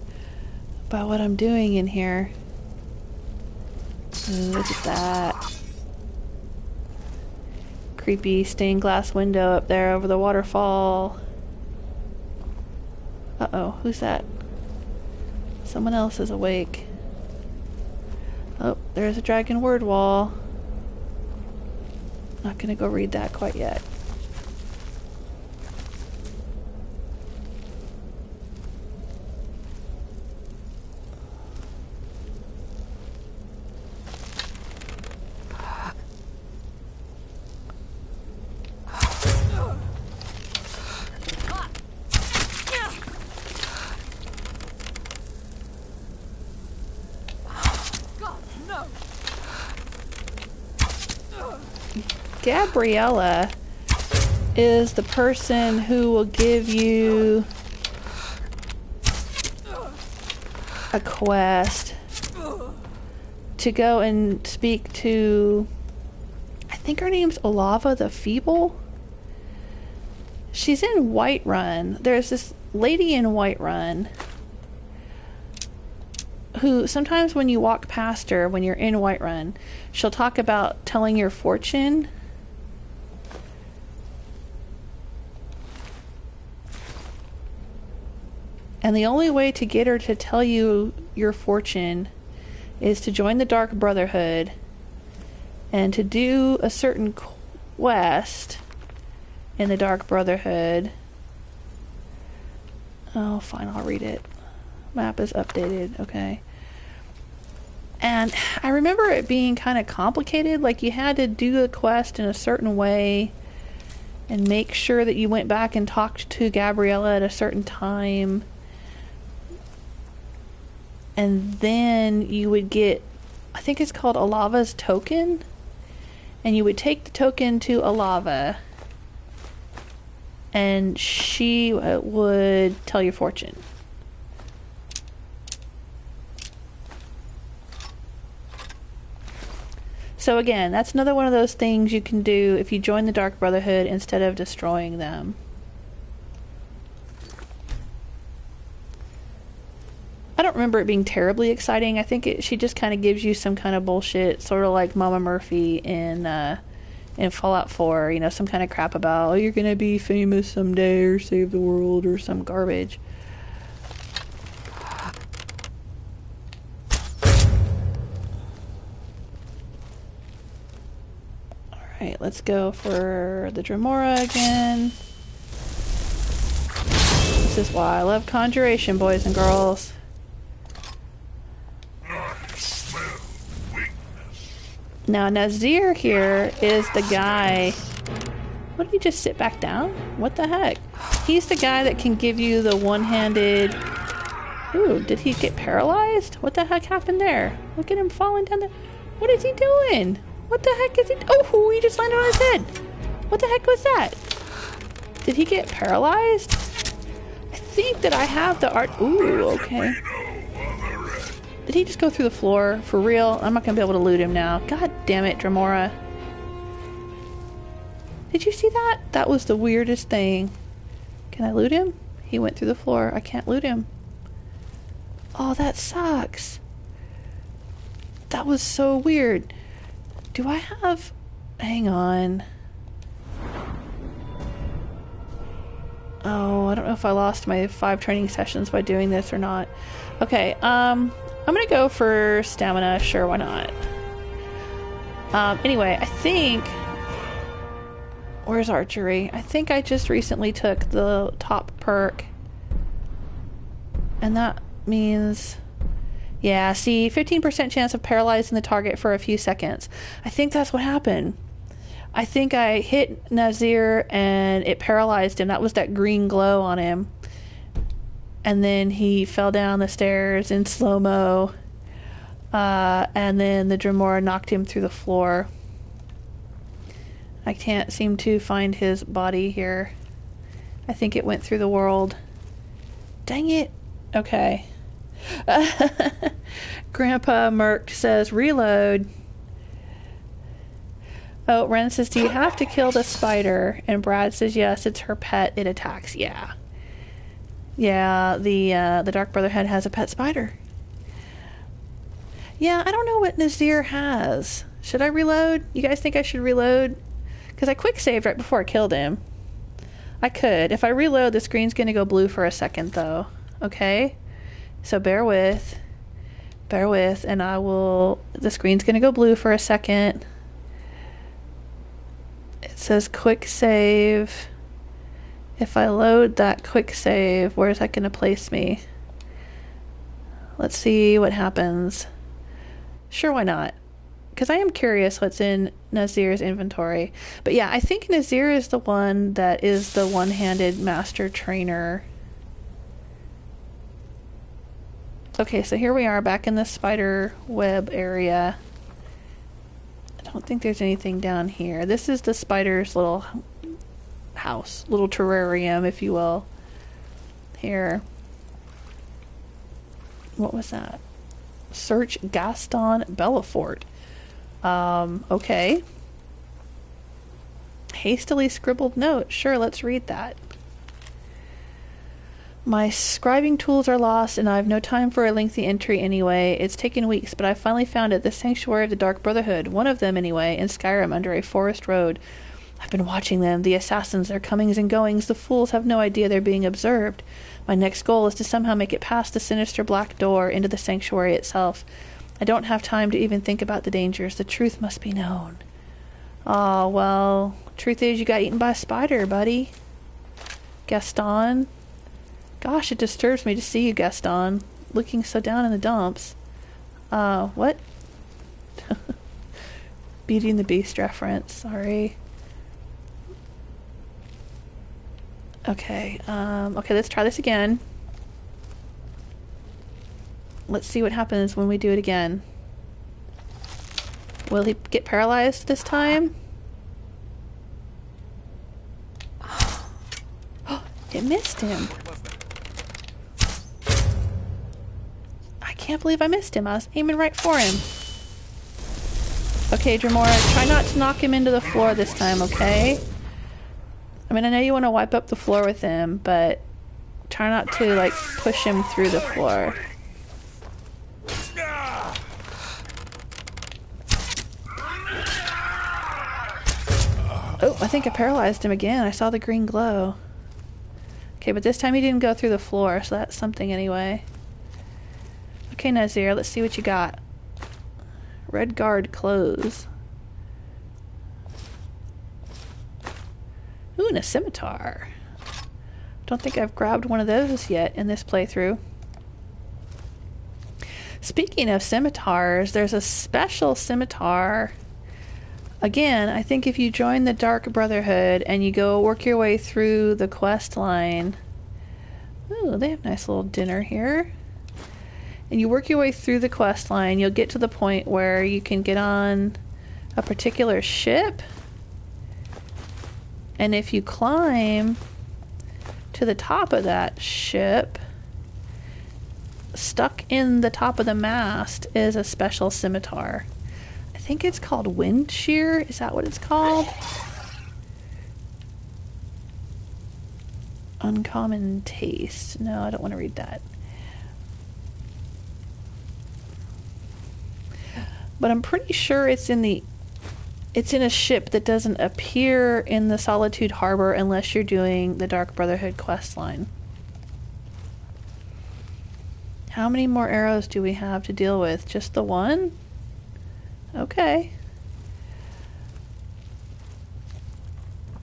what I'm doing in here? Ooh, look at that. Creepy stained glass window up there over the waterfall. Uh-oh, who's that? Someone else is awake. Oh, there's a dragon word wall. Not gonna go read that quite yet. Gabriella is the person who will give you a quest to go and speak to, I think her name's Olava the Feeble. She's in Whiterun. There's this lady in Whiterun who sometimes when you walk past her when you're in Whiterun, she'll talk about telling your fortune. And the only way to get her to tell you your fortune is to join the Dark Brotherhood and to do a certain quest in the Dark Brotherhood. Oh, fine, I'll read it. Map is updated, okay. And I remember it being kind of complicated, like you had to do the quest in a certain way and make sure that you went back and talked to Gabriella at a certain time. And then you would get, I think it's called Olava's token, and you would take the token to Olava and she would tell your fortune. So again, that's another one of those things you can do if you join the Dark Brotherhood instead of destroying them. I don't remember it being terribly exciting. I think she just kind of gives you some kind of bullshit, sort of like Mama Murphy in Fallout 4, you know, some kind of crap about, oh, you're gonna be famous someday or save the world or some garbage. Alright, let's go for the Dremora again. This is why I love conjuration, boys and girls. Now, Nazir here is the guy... What, did he just sit back down? What the heck? He's the guy that can give you the one-handed... Ooh, did he get paralyzed? What the heck happened there? Look at him falling down there. What is he doing? What the heck is he... Oh, he just landed on his head. What the heck was that? Did he get paralyzed? I think that I have the art... Ooh, okay. Did he just go through the floor? For real? I'm not going to be able to loot him now. God damn it, Dremora. Did you see that? That was the weirdest thing. Can I loot him? He went through the floor. I can't loot him. Oh, that sucks. That was so weird. Do I have... Hang on. Oh, I don't know if I lost my 5 training sessions by doing this or not. Okay, I'm gonna go for stamina. Sure, why not? Anyway, I think... Where's archery? I think I just recently took the top perk. And that means... Yeah, see, 15% chance of paralyzing the target for a few seconds. I think that's what happened. I think I hit Nazir and it paralyzed him. That was that green glow on him. And then he fell down the stairs in slow-mo. And then the Dremora knocked him through the floor. I can't seem to find his body here. I think it went through the world. Dang it. Okay. Grandpa Merc says, reload. Oh, Ren says, do you have to kill the spider? And Brad says, yes, it's her pet. It attacks. Yeah. Yeah, the Dark Brotherhood has a pet spider. Yeah, I don't know what Nazir has. Should I reload? You guys think I should reload? Because I quick saved right before I killed him. I could. If I reload, the screen's going to go blue for a second, though. Okay? So bear with, and I will... The screen's going to go blue for a second. It says quick save. If I load that quick save, where is that going to place me? Let's see what happens. Sure, why not? Because I am curious what's in Nazir's inventory. But yeah, I think Nazir is the one that is the one-handed master trainer. Okay, so here we are back in the spider web area. I don't think there's anything down here. This is the spider's little house, little terrarium, if you will. Here. What was that? Search Gaston Belafort. Okay. Hastily scribbled note. Sure, let's read that. My scribing tools are lost, and I have no time for a lengthy entry anyway. It's taken weeks, but I finally found it. The Sanctuary of the Dark Brotherhood. One of them, anyway, in Skyrim under a forest road. I've been watching them. The assassins, their comings and goings. The fools have no idea they're being observed. My next goal is to somehow make it past the sinister black door into the sanctuary itself. I don't have time to even think about the dangers. The truth must be known. Oh, well, truth is you got eaten by a spider, buddy. Gaston. Gosh, it disturbs me to see you, Gaston, looking so down in the dumps. What? Beauty and the Beast reference, sorry. Okay, okay, let's try this again. Let's see what happens when we do it again. Will he get paralyzed this time? It missed him. I can't believe I missed him. I was aiming right for him. Okay, Dremora, try not to knock him into the floor this time, okay? I mean, I know you want to wipe up the floor with him, but try not to, like, push him through the floor. Oh, I think I paralyzed him again. I saw the green glow. Okay, but this time he didn't go through the floor, so that's something anyway. Okay, Nazir, let's see what you got. Red guard clothes. Ooh, and a scimitar. Don't think I've grabbed one of those yet in this playthrough. Speaking of scimitars, there's a special scimitar. Again, I think if you join the Dark Brotherhood and you go work your way through the quest line. Ooh, they have a nice little dinner here. And you work your way through the quest line, you'll get to the point where you can get on a particular ship. And if you climb to the top of that ship, stuck in the top of the mast is a special scimitar. I think it's called Wind Shear. Is that what it's called? Uncommon taste. No, I don't want to read that. But I'm pretty sure it's in a ship that doesn't appear in the Solitude Harbor unless you're doing the Dark Brotherhood quest line. How many more arrows do we have to deal with? Just the one? Okay.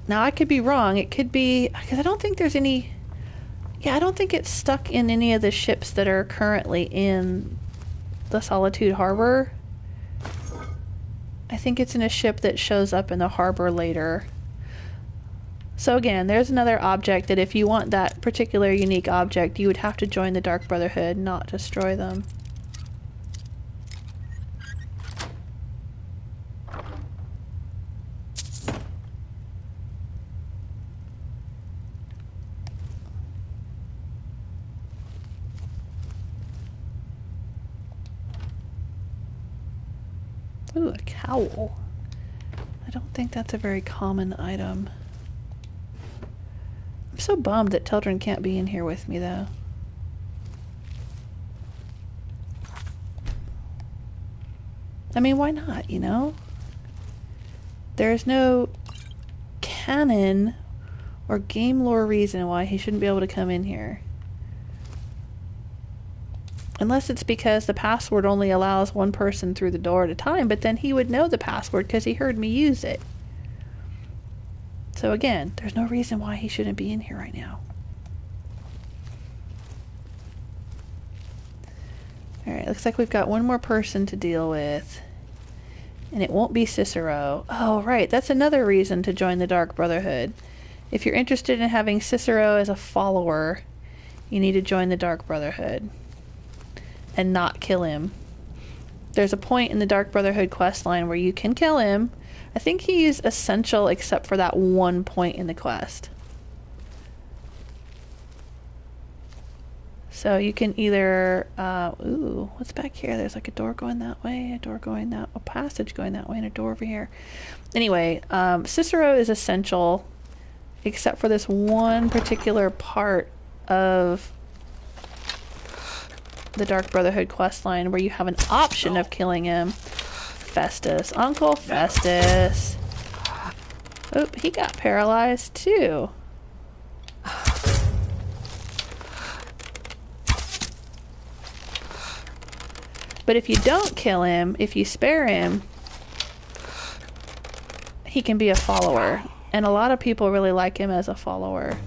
Now I could be wrong. It could be, because I don't think there's any, I don't think it's stuck in any of the ships that are currently in the Solitude Harbor. I think it's in a ship that shows up in the harbor later. So again, there's another object that if you want that particular unique object, you would have to join the Dark Brotherhood, not destroy them. Ooh, a cowl. I don't think that's a very common item. I'm so bummed that Teldrin can't be in here with me, though. I mean, why not, you know? There's no canon or game lore reason why he shouldn't be able to come in here. Unless it's because the password only allows one person through the door at a time, but then he would know the password because he heard me use it. So again, there's no reason why he shouldn't be in here right now. Alright, looks like we've got one more person to deal with. And it won't be Cicero. Oh, right, that's another reason to join the Dark Brotherhood. If you're interested in having Cicero as a follower, you need to join the Dark Brotherhood. And not kill him. There's a point in the Dark Brotherhood questline where you can kill him. I think he's essential except for that one point in the quest. So you can either, ooh, what's back here? There's like a door going that way, a door going that, a passage going that way, and a door over here. Anyway, Cicero is essential except for this one particular part of the Dark Brotherhood questline where you have an option of killing him. Festus. Uncle Festus. Oh, he got paralyzed too. But if you don't kill him, if you spare him, he can be a follower. And a lot of people really like him as a follower.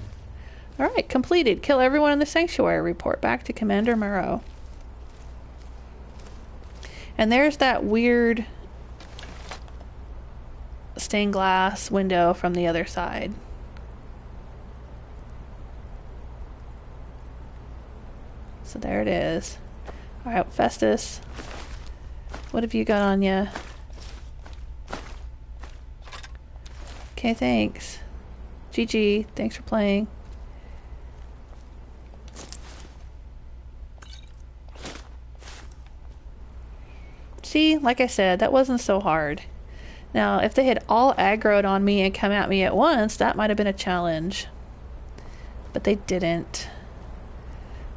Alright, completed. Kill everyone in the sanctuary. Report back to Commander Moreau. And there's that weird stained glass window from the other side. So there it is. Alright, Festus. What have you got on ya? Okay, thanks. GG. Thanks for playing. See, like I said, that wasn't so hard. Now, if they had all aggroed on me and come at me at once, that might have been a challenge. But they didn't.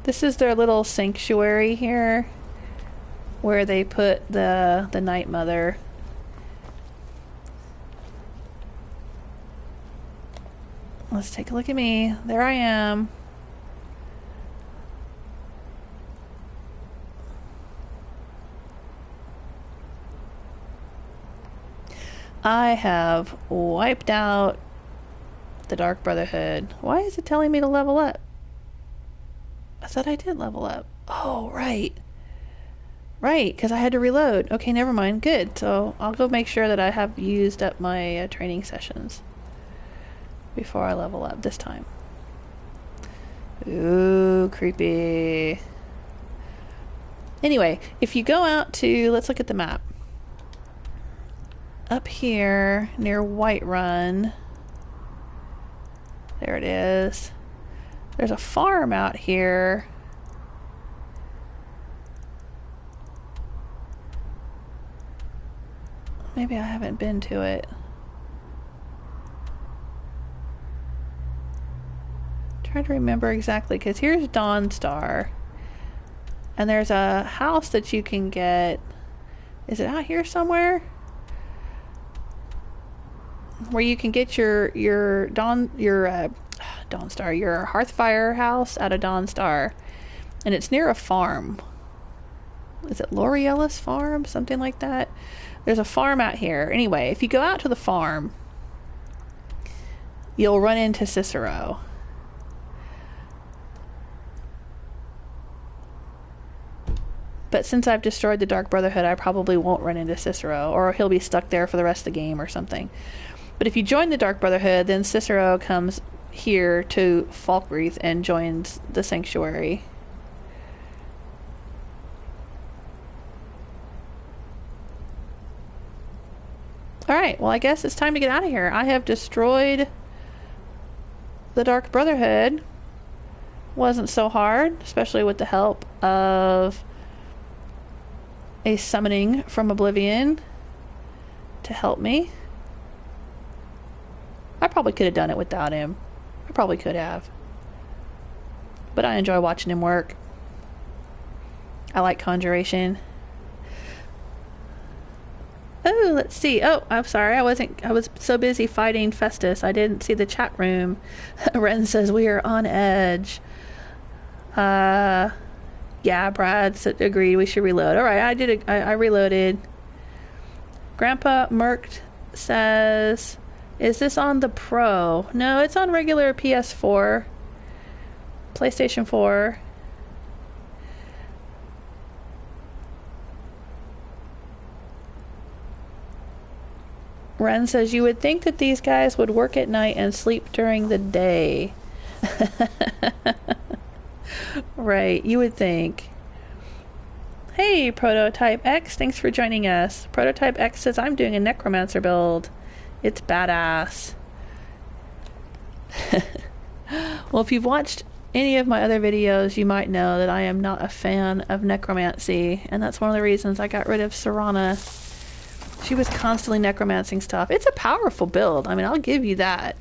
This is their little sanctuary here, where they put the Night Mother. let's take a look at me. There I am. I have wiped out the Dark Brotherhood. Why is it telling me to level up? I thought I did level up. Oh, right. Right, because I had to reload. Okay, never mind. Good. So I'll go make sure that I have used up my training sessions before I level up this time. Ooh, creepy. Anyway, if you go out to, let's look at the map. Up here near Whiterun, there it is. There's a farm out here. Maybe I haven't been to it. Trying to remember exactly, because here's Dawnstar. And there's a house that you can get. Is it out here somewhere? Where you can get your Dawnstar, your Hearthfire house out of Dawnstar. And it's near a farm. Is it Loriella's farm? Something like that. There's a farm out here. Anyway, if you go out to the farm, you'll run into Cicero. But since I've destroyed the Dark Brotherhood, I probably won't run into Cicero, or he'll be stuck there for the rest of the game or something. But if you join the Dark Brotherhood, then Cicero comes here to Falkreath and joins the Sanctuary. Alright, well I guess it's time to get out of here. I have destroyed the Dark Brotherhood. Wasn't so hard, especially with the help of a summoning from Oblivion to help me. I probably could have done it without him. I probably could have. But I enjoy watching him work. I like conjuration. Oh, let's see. Oh, I'm sorry. I was so busy fighting Festus. I didn't see the chat room. Ren says we are on edge. Yeah, Brad agreed we should reload. All right, I reloaded. Grandpa Merkt says, is this on the Pro? No, it's on regular PS4. PlayStation 4. Ren says, you would think that these guys would work at night and sleep during the day. Right, you would think. Hey, Prototype X, thanks for joining us. Prototype X says, I'm doing a Necromancer build. It's badass. Well, if you've watched any of my other videos, you might know that I am not a fan of necromancy, and that's one of the reasons I got rid of Serana. She was constantly necromancing stuff. It's a powerful build. I mean, I'll give you that.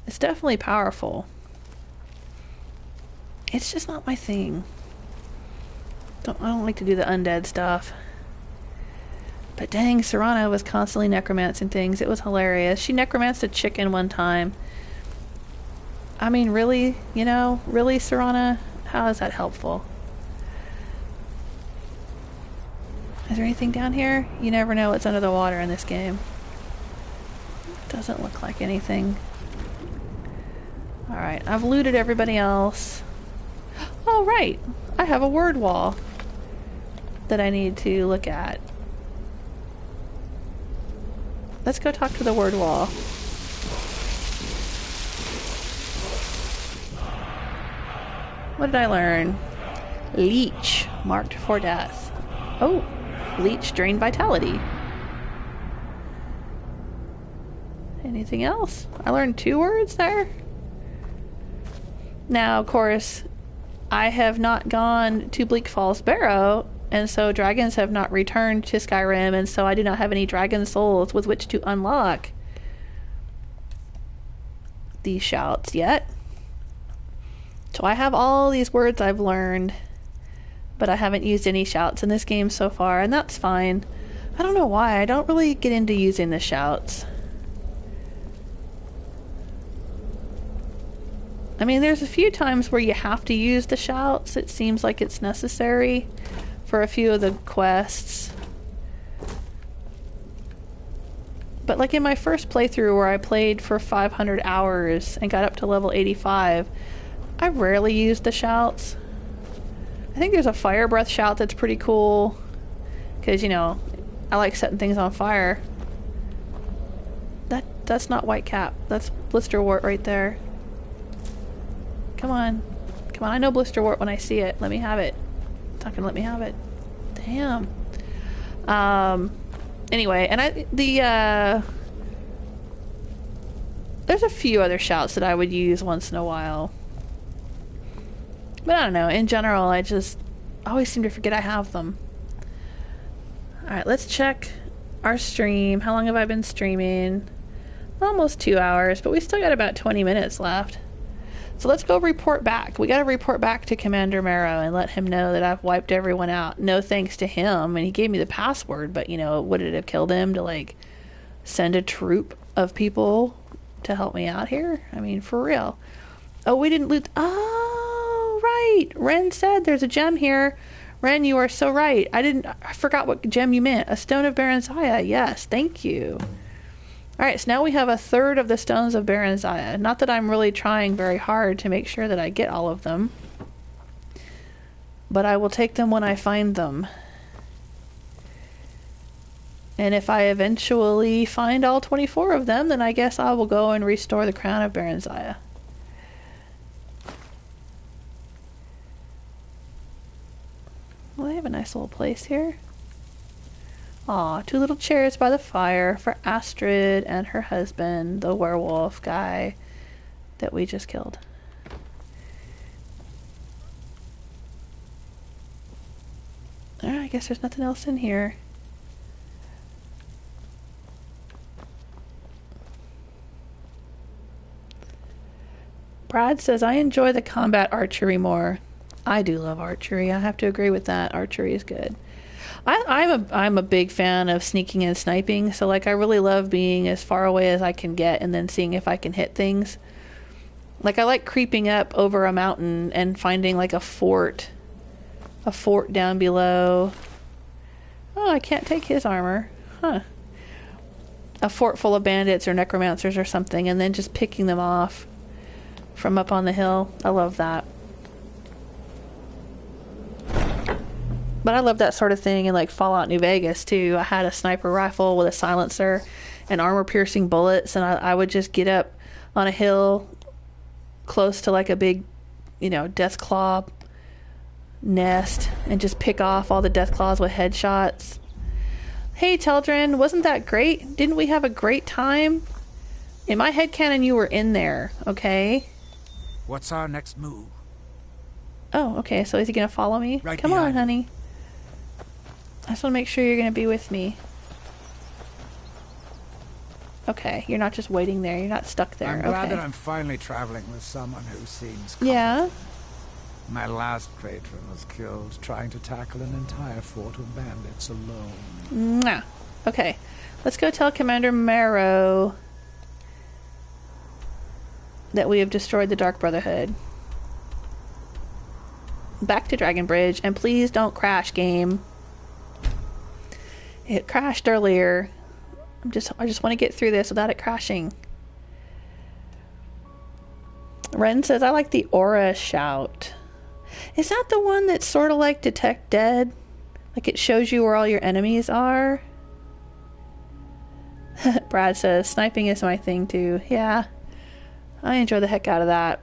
It's definitely powerful. It's just not my thing. I don't like to do the undead stuff. But dang, Serana was constantly necromancing things. It was hilarious. She necromanced a chicken one time. I mean, really? You know? Really, Serana? How is that helpful? Is there anything down here? You never know what's under the water in this game. Doesn't look like anything. Alright, I've looted everybody else. Oh, right! I have a word wall that I need to look at. Let's go talk to the word wall. What did I learn? Leech, marked for death. Oh, leech drained vitality. Anything else? I learned 2 words there. Now, of course, I have not gone to Bleak Falls Barrow, and so dragons have not returned to Skyrim, and so I do not have any dragon souls with which to unlock these shouts yet. So I have all these words I've learned, but I haven't used any shouts in this game so far, and that's fine. I don't know why. I don't really get into using the shouts. I mean, there's a few times where you have to use the shouts. It seems like it's necessary for a few of the quests. But like in my first playthrough where I played for 500 hours and got up to level 85, I rarely used the shouts. I think there's a fire breath shout that's pretty cool. Because, you know, I like setting things on fire. That's not Whitecap. That's Blisterwort right there. Come on. Come on, I know Blisterwort when I see it. Let me have it. It's not gonna let me have it. Damn. Anyway, and there's a few other shouts that I would use once in a while. But I don't know, in general, I always seem to forget I have them. Alright, let's check our stream. How long have I been streaming? Almost 2 hours, but we still got about 20 minutes left. So let's go report back. We gotta report back to Commander Marrow and let him know that I've wiped everyone out. No thanks to him, and he gave me the password, but, you know, would it have killed him to, like, send a troop of people to help me out here? I mean, for real. Oh, we didn't loot... Oh, right! Ren said there's a gem here. Ren, you are so right. I forgot what gem you meant. A stone of Baranziah. Yes, thank you. Alright, so now we have a third of the stones of Baranziah. Not that I'm really trying very hard to make sure that I get all of them. But I will take them when I find them. And if I eventually find all 24 of them, then I guess I will go and restore the crown of Baranziah. Well, they have a nice little place here. Aw, 2 little chairs by the fire for Astrid and her husband, the werewolf guy that we just killed. Alright, I guess there's nothing else in here. Brad says, I enjoy the combat archery more. I do love archery. I have to agree with that. Archery is good. I'm a big fan of sneaking and sniping, so like I really love being as far away as I can get and then seeing if I can hit things. Like I like creeping up over a mountain and finding like a fort down below. Oh, I can't take his armor. Huh. A fort full of bandits or necromancers or something, and then just picking them off from up on the hill. I love that. But I love that sort of thing in like Fallout New Vegas too. I had a sniper rifle with a silencer and armor-piercing bullets, and I would just get up on a hill close to like a big, you know, deathclaw nest and just pick off all the deathclaws with headshots. Hey Teldrin, wasn't that great? Didn't we have a great time? In my headcanon, you were in there, okay? What's our next move? Oh, okay, so is he gonna follow me? Right Come on, behind honey. I just want to make sure you're going to be with me. Okay, you're not just waiting there. You're not stuck there. I'm glad okay. that I'm finally traveling with someone who seems Yeah? My last patron was killed trying to tackle an entire fort of bandits alone. Mwah. Okay, let's go tell Commander Marrow that we have destroyed the Dark Brotherhood. Back to Dragon Bridge, and please don't crash, game. It crashed earlier. I just want to get through this without it crashing. Ren says, I like the aura shout. Is that the one that's sort of like Detect Dead? Like it shows you where all your enemies are? Brad says, sniping is my thing too. Yeah. I enjoy the heck out of that.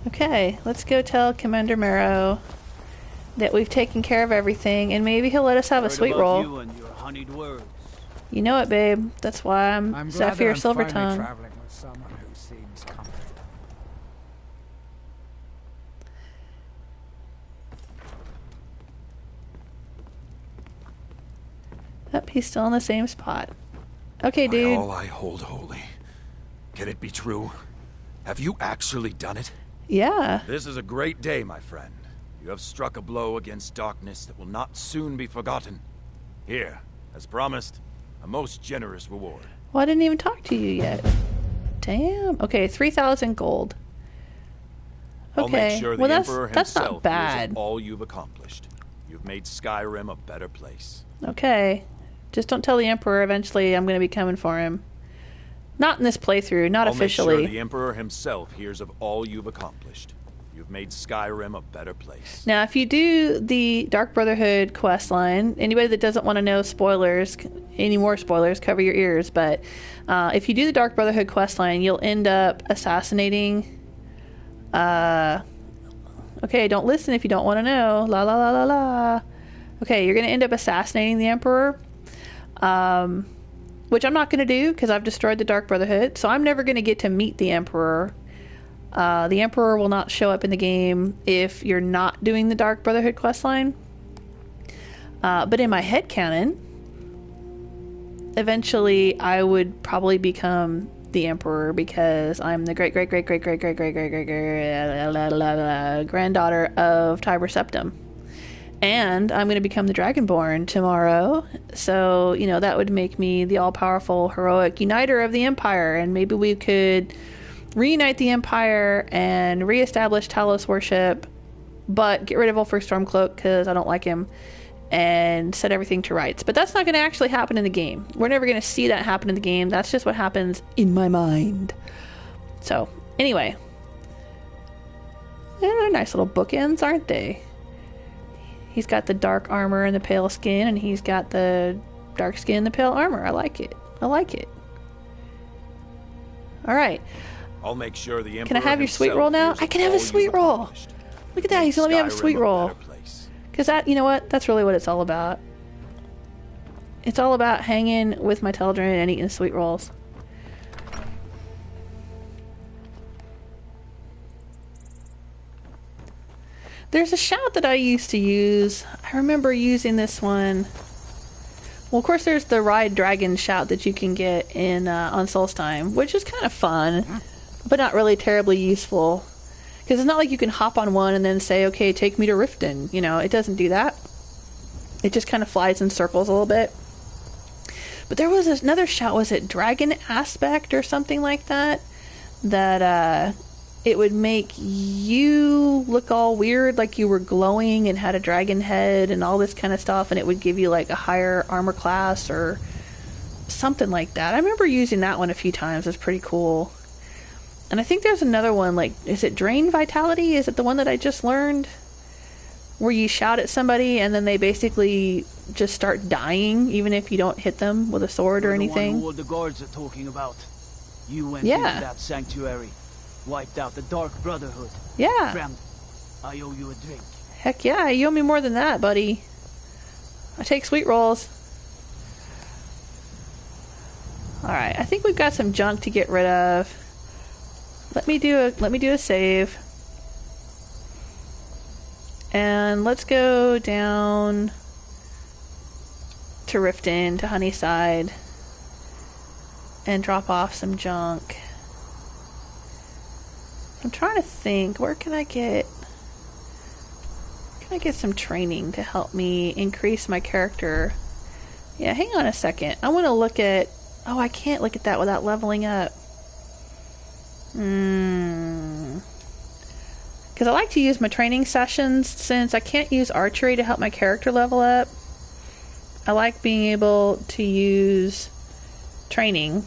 Okay, let's go tell Commander Marrow that we've taken care of everything, and maybe he'll let us have a sweet roll. You and your honeyed words. You know it, babe. That's why I'm Zephyr Silvertongue. Traveling with someone who seems comfortable. Yep, he's still in the same spot. Okay, dude. By all I hold holy. Can it be true? Have you actually done it? Yeah. This is a great day, my friend. You have struck a blow against darkness that will not soon be forgotten. Here, as promised, a most generous reward. Well, I didn't even talk to you yet. Damn. Okay, 3,000 gold. Okay. I'll make sure the well, Emperor that's not himself bad. hears of all you've accomplished. You've made Skyrim a better place. Okay. Just don't tell the Emperor. Eventually, I'm going to be coming for him. Not in this playthrough. Not officially. I'll make sure the Emperor himself hears of all you've accomplished. You've made Skyrim a better place. Now, if you do the Dark Brotherhood questline, anybody that doesn't want to know spoilers, any more spoilers, cover your ears. But if you do the Dark Brotherhood questline, you'll end up assassinating. Okay, don't listen if you don't want to know. La la la la la. Okay, you're going to end up assassinating the Emperor. Which I'm not going to do because I've destroyed the Dark Brotherhood. So I'm never going to get to meet the Emperor. The Emperor will not show up in the game if you're not doing the Dark Brotherhood questline. But in my headcanon, eventually I would probably become the Emperor because I'm the great granddaughter of Tiber Septim. And I'm going to become the Dragonborn tomorrow. So, you know, that would make me the all-powerful, heroic uniter of the Empire. And maybe we could reunite the Empire and reestablish Talos worship, but get rid of Ulfric Stormcloak because I don't like him, and set everything to rights. But that's not going to actually happen in the game. We're never going to see that happen in the game. That's just what happens in my mind. So, anyway. They're nice little bookends, aren't they? He's got the dark armor and the pale skin, and he's got the dark skin and the pale armor. I like it. I like it. Alright. I'll make sure the Emperor Can I have your sweet roll now? I can have a sweet roll. Look at that. He's going to let me have a sweet roll. Because that, you know what? That's really what it's all about. It's all about hanging with my Teldrin and eating sweet rolls. There's a shout that I used to use. I remember using this one. Well, of course, there's the Ride Dragon shout that you can get in on Solstheim, which is kind of fun, but not really terribly useful. Because it's not like you can hop on one and then say, okay, take me to Riften. You know, it doesn't do that. It just kind of flies in circles a little bit. But there was another shout, was it Dragon Aspect or something like that? That, it would make you look all weird, like you were glowing and had a dragon head and all this kind of stuff, and it would give you like a higher armor class or something like that. I remember using that one a few times. It's pretty cool. And I think there's another one, like, is it Drain Vitality? Is it the one that I just learned? Where you shout at somebody and then they basically just start dying, even if you don't hit them with a sword or anything. The one who all the guards are talking about. You went into that sanctuary. Wiped out the Dark Brotherhood. Yeah. Friend, I owe you a drink. Heck yeah, you owe me more than that, buddy. I take sweet rolls. Alright, I think we've got some junk to get rid of. Let me do a save. And let's go down to Riften, to Honeyside, and drop off some junk. I'm trying to think, where can I get some training to help me increase my character? Yeah, hang on a second. I want to look at, oh, I can't look at that without leveling up. Because I like to use my training sessions, since I can't use archery to help my character level up. I like being able to use training.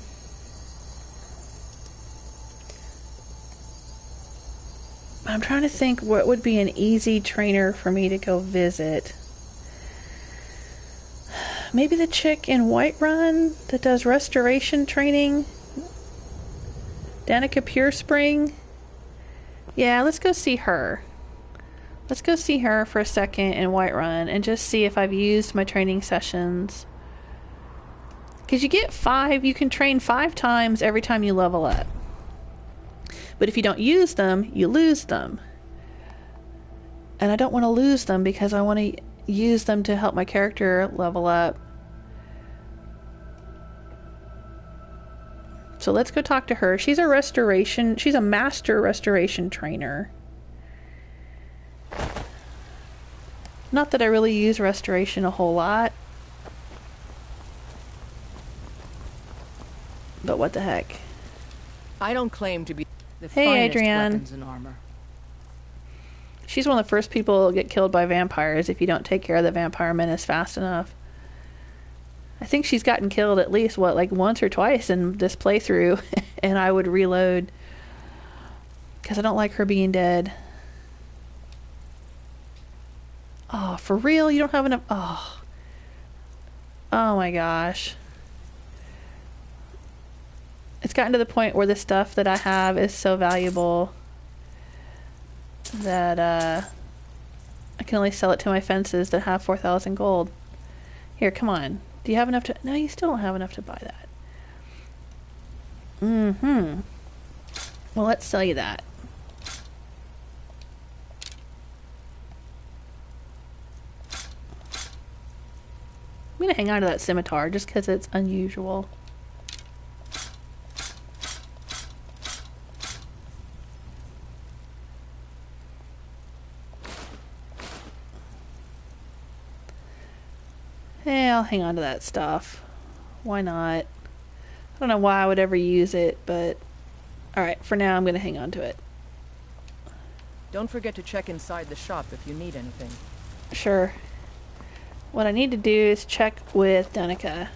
I'm trying to think what would be an easy trainer for me to go visit. Maybe the chick in Whiterun that does restoration training? Danica Purespring? Yeah, let's go see her. Let's go see her for a second in Whiterun and just see if I've used my training sessions. Because you get 5, you can train 5 times every time you level up. But if you don't use them, you lose them. And I don't want to lose them because I want to use them to help my character level up. So let's go talk to her. She's a master restoration trainer. Not that I really use restoration a whole lot. what the heck? I don't claim to be the Hey, finest Adrienne. weapons and armor. She's one of the first people to get killed by vampires if you don't take care of the vampire menace fast enough. I think she's gotten killed at least, like once or twice in this playthrough, and I would reload because I don't like her being dead. Oh, for real? You don't have enough? Oh. Oh my gosh. It's gotten to the point where the stuff that I have is so valuable that I can only sell it to my fences that have 4,000 gold. Here, come on. Do you have enough to... No, you still don't have enough to buy that. Mm-hmm. Well, let's sell you that. I'm going to hang on to that scimitar just because it's unusual. Hey, I'll hang on to that stuff. Why not? I don't know why I would ever use it, but... Alright, for now I'm going to hang on to it. Don't forget to check inside the shop if you need anything. Sure. What I need to do is check with Danica.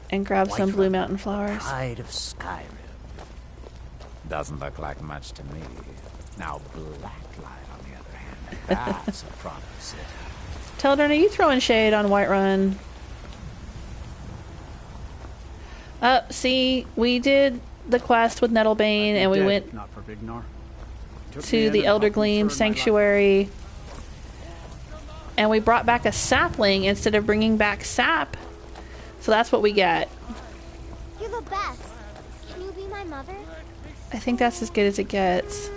And grab some Blue Mountain flowers. Pride of Skyrim. Doesn't look like much to me. Now Blacklight, on the other hand, that's a proper city. Teldern, are you throwing shade on Whiterun? See, we did the quest with Nettlebane, and we went not for Vignar. to the Elder Gleam Sanctuary, and we brought back a sapling instead of bringing back sap. So that's what we get. You're the best. Can you be my mother? I think that's as good as it gets.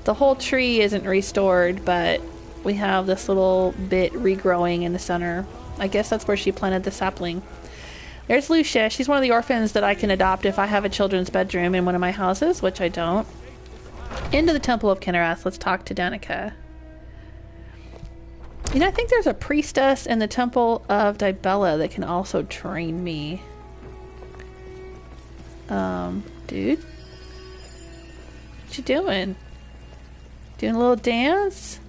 The whole tree isn't restored, but we have this little bit regrowing in the center. I guess that's where she planted the sapling. There's Lucia. She's one of the orphans that I can adopt if I have a children's bedroom in one of my houses, which I don't. Into the Temple of Kinnereth. Let's talk to Danica. You know, I think there's a priestess in the Temple of Dibella that can also train me. Dude? What you doing? Doing a little dance?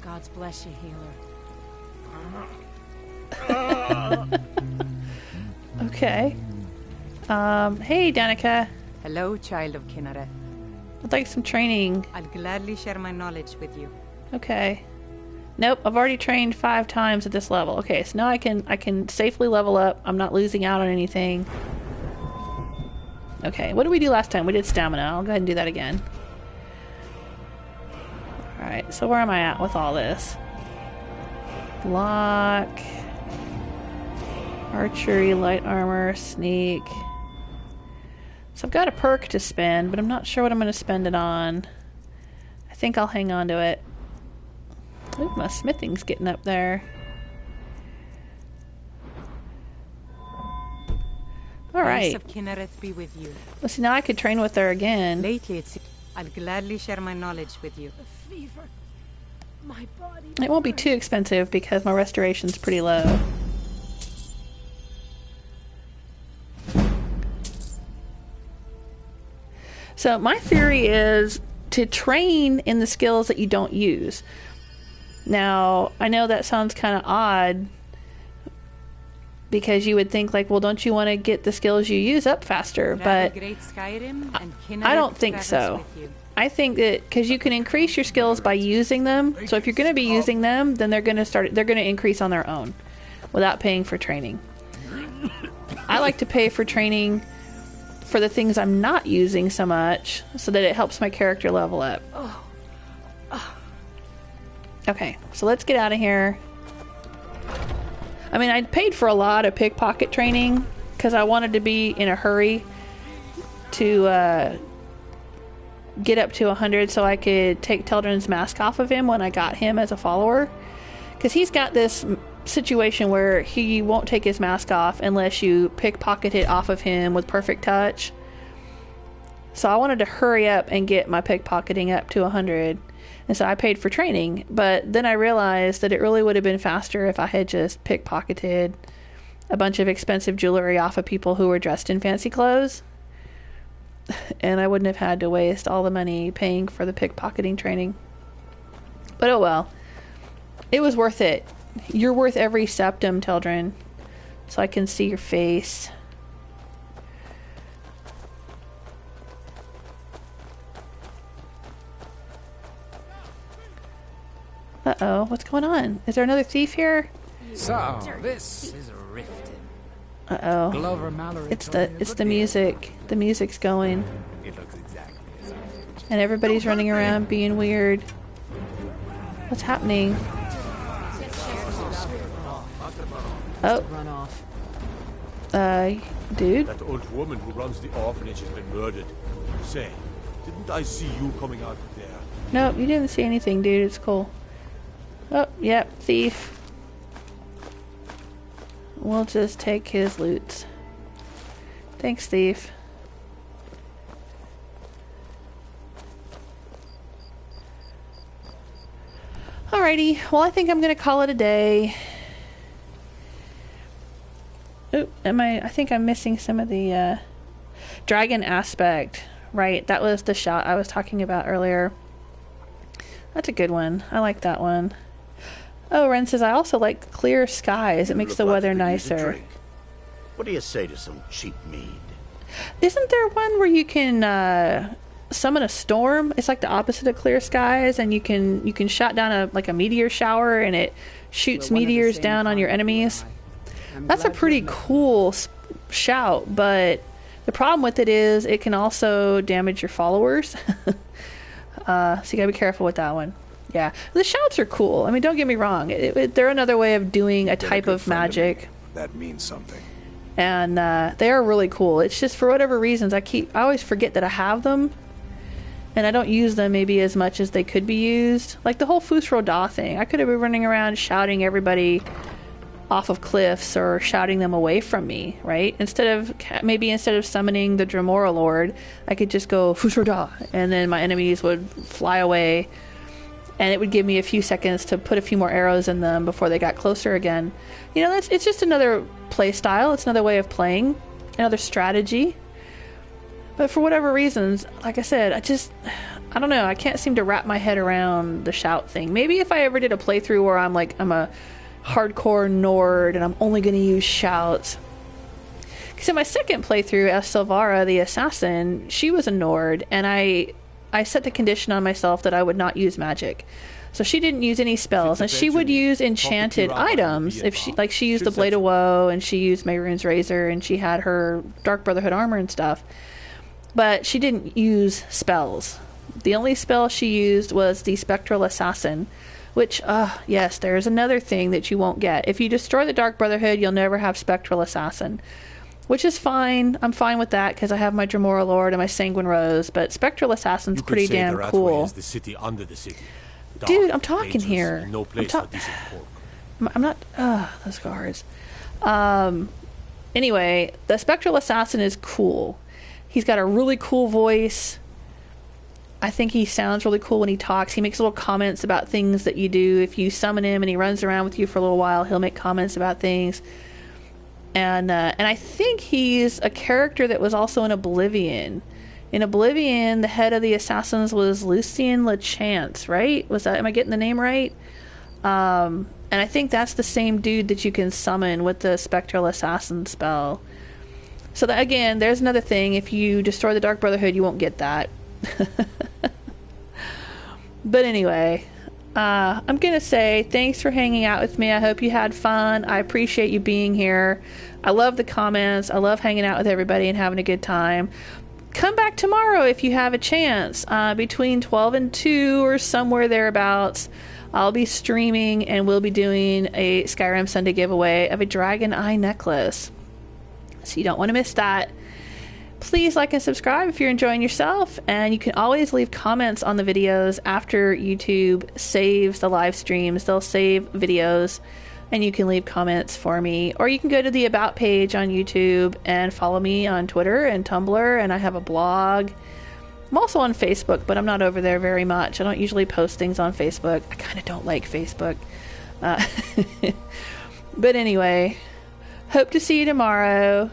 God's bless you, healer. Okay. Hey, Danica. Hello, child of Kinnereth. I'd like some training. I'll gladly share my knowledge with you. Okay. Nope, I've already trained 5 times at this level. Okay, so now I can safely level up. I'm not losing out on anything. Okay, what did we do last time? We did stamina. I'll go ahead and do that again. Alright, so where am I at with all this? Block... Archery, light armor, sneak. So I've got a perk to spend, but I'm not sure what I'm going to spend it on. I think I'll hang on to it. Ooh, my smithing's getting up there. Alright. Of Kinnereth be with you. Well, see, now I could train with her again. Lately, I'll gladly share my knowledge with you. The fever. My body. It won't be too expensive because my restoration's pretty low. So my theory is to train in the skills that you don't use. Now, I know that sounds kind of odd because you would think like, well, don't you want to get the skills you use up faster? But I don't think so. I think that because you can increase your skills by using them. So if you're going to be using them, then they're going to increase on their own without paying for training. I like to pay for training for the things I'm not using so much so that it helps my character level up. Okay, so let's get out of here. I mean, I paid for a lot of pickpocket training because I wanted to be in a hurry to get up to 100 so I could take Teldrin's mask off of him when I got him as a follower. Because he's got this situation where he won't take his mask off unless you pickpocket it off of him with perfect touch. So I wanted to hurry up and get my pickpocketing up to 100. And so I paid for training, but then I realized that it really would have been faster if I had just pickpocketed a bunch of expensive jewelry off of people who were dressed in fancy clothes. And I wouldn't have had to waste all the money paying for the pickpocketing training. But oh well. It was worth it. You're worth every septum, Teldrin. So I can see your face. Uh-oh, what's going on? Is there another thief here? So, this is Riften. Uh-oh. Glover Mallory It's the music. The music's going. It looks exactly as I imagined. And everybody's running around being weird. What's happening? Oh. Run off. Dude? That old woman who runs the orphanage has been murdered. Say, didn't I see you coming out of there? Nope, you didn't see anything, dude. It's cool. Oh, yep, thief. We'll just take his loot. Thanks, thief. Alrighty, well, I think I'm gonna call it a day. Oop, I think I'm missing some of the dragon aspect. Right, that was the shot I was talking about earlier. That's a good one. I like that one. Oh, Ren says, I also like clear skies. It makes the weather nicer. What do you say to some cheap mead? Isn't there one where you can summon a storm? It's like the opposite of clear skies, and you can shot down a meteor shower, and it shoots meteors down on your enemies. That's a pretty cool shout, but the problem with it is it can also damage your followers. So you gotta be careful with that one. Yeah, the shouts are cool. I mean, don't get me wrong. They're another way of doing a type of magic. That means something. And they are really cool. It's just for whatever reasons I always forget that I have them, and I don't use them maybe as much as they could be used. Like the whole Fusro Da thing. I could have been running around shouting everybody off of cliffs or shouting them away from me, right? Instead of summoning the Dremora Lord, I could just go Fusro Da, and then my enemies would fly away, and it would give me a few seconds to put a few more arrows in them before they got closer again. You know, it's just another play style. It's another way of playing, another strategy. But for whatever reasons, like I said, I don't know. I can't seem to wrap my head around the shout thing. Maybe if I ever did a playthrough where I'm a hardcore Nord and I'm only going to use shouts. Because in my second playthrough as Silvara the assassin, she was a Nord, and I set the condition on myself that I would not use magic. So she didn't use any spells, and she would use enchanted items. If she used the Blade of Woe, and she used Mehrunes Razor, and she had her Dark Brotherhood armor and stuff. But she didn't use spells. The only spell she used was the Spectral Assassin, which, yes, there's another thing that you won't get. If you destroy the Dark Brotherhood, you'll never have Spectral Assassin. Which is fine. I'm fine with that because I have my Dremora Lord and my Sanguine Rose, but Spectral Assassin's pretty damn cool. Is the city under the city. Dark, dude, I'm talking here. No place for decent folk. I'm not... those guards. Anyway, the Spectral Assassin is cool. He's got a really cool voice. I think he sounds really cool when he talks. He makes little comments about things that you do. If you summon him and he runs around with you for a little while, he'll make comments about things. And I think he's a character that was also in Oblivion. In Oblivion, the head of the assassins was Lucien Lachance, right? Am I getting the name right? And I think that's the same dude that you can summon with the Spectral Assassin spell. So that, again, there's another thing. If you destroy the Dark Brotherhood, you won't get that. But anyway, I'm going to say thanks for hanging out with me. I hope you had fun. I appreciate you being here. I love the comments. I love hanging out with everybody and having a good time. Come back tomorrow if you have a chance. Between 12 and 2 or somewhere thereabouts, I'll be streaming and we'll be doing a Skyrim Sunday giveaway of a Dragon Eye necklace. So you don't want to miss that. Please like and subscribe if you're enjoying yourself, and you can always leave comments on the videos after YouTube saves the live streams. They'll save videos and you can leave comments for me, or you can go to the About page on YouTube and follow me on Twitter and Tumblr, and I have a blog. I'm also on Facebook, but I'm not over there very much. I don't usually post things on Facebook. I kind of don't like Facebook. But anyway, Hope to see you tomorrow.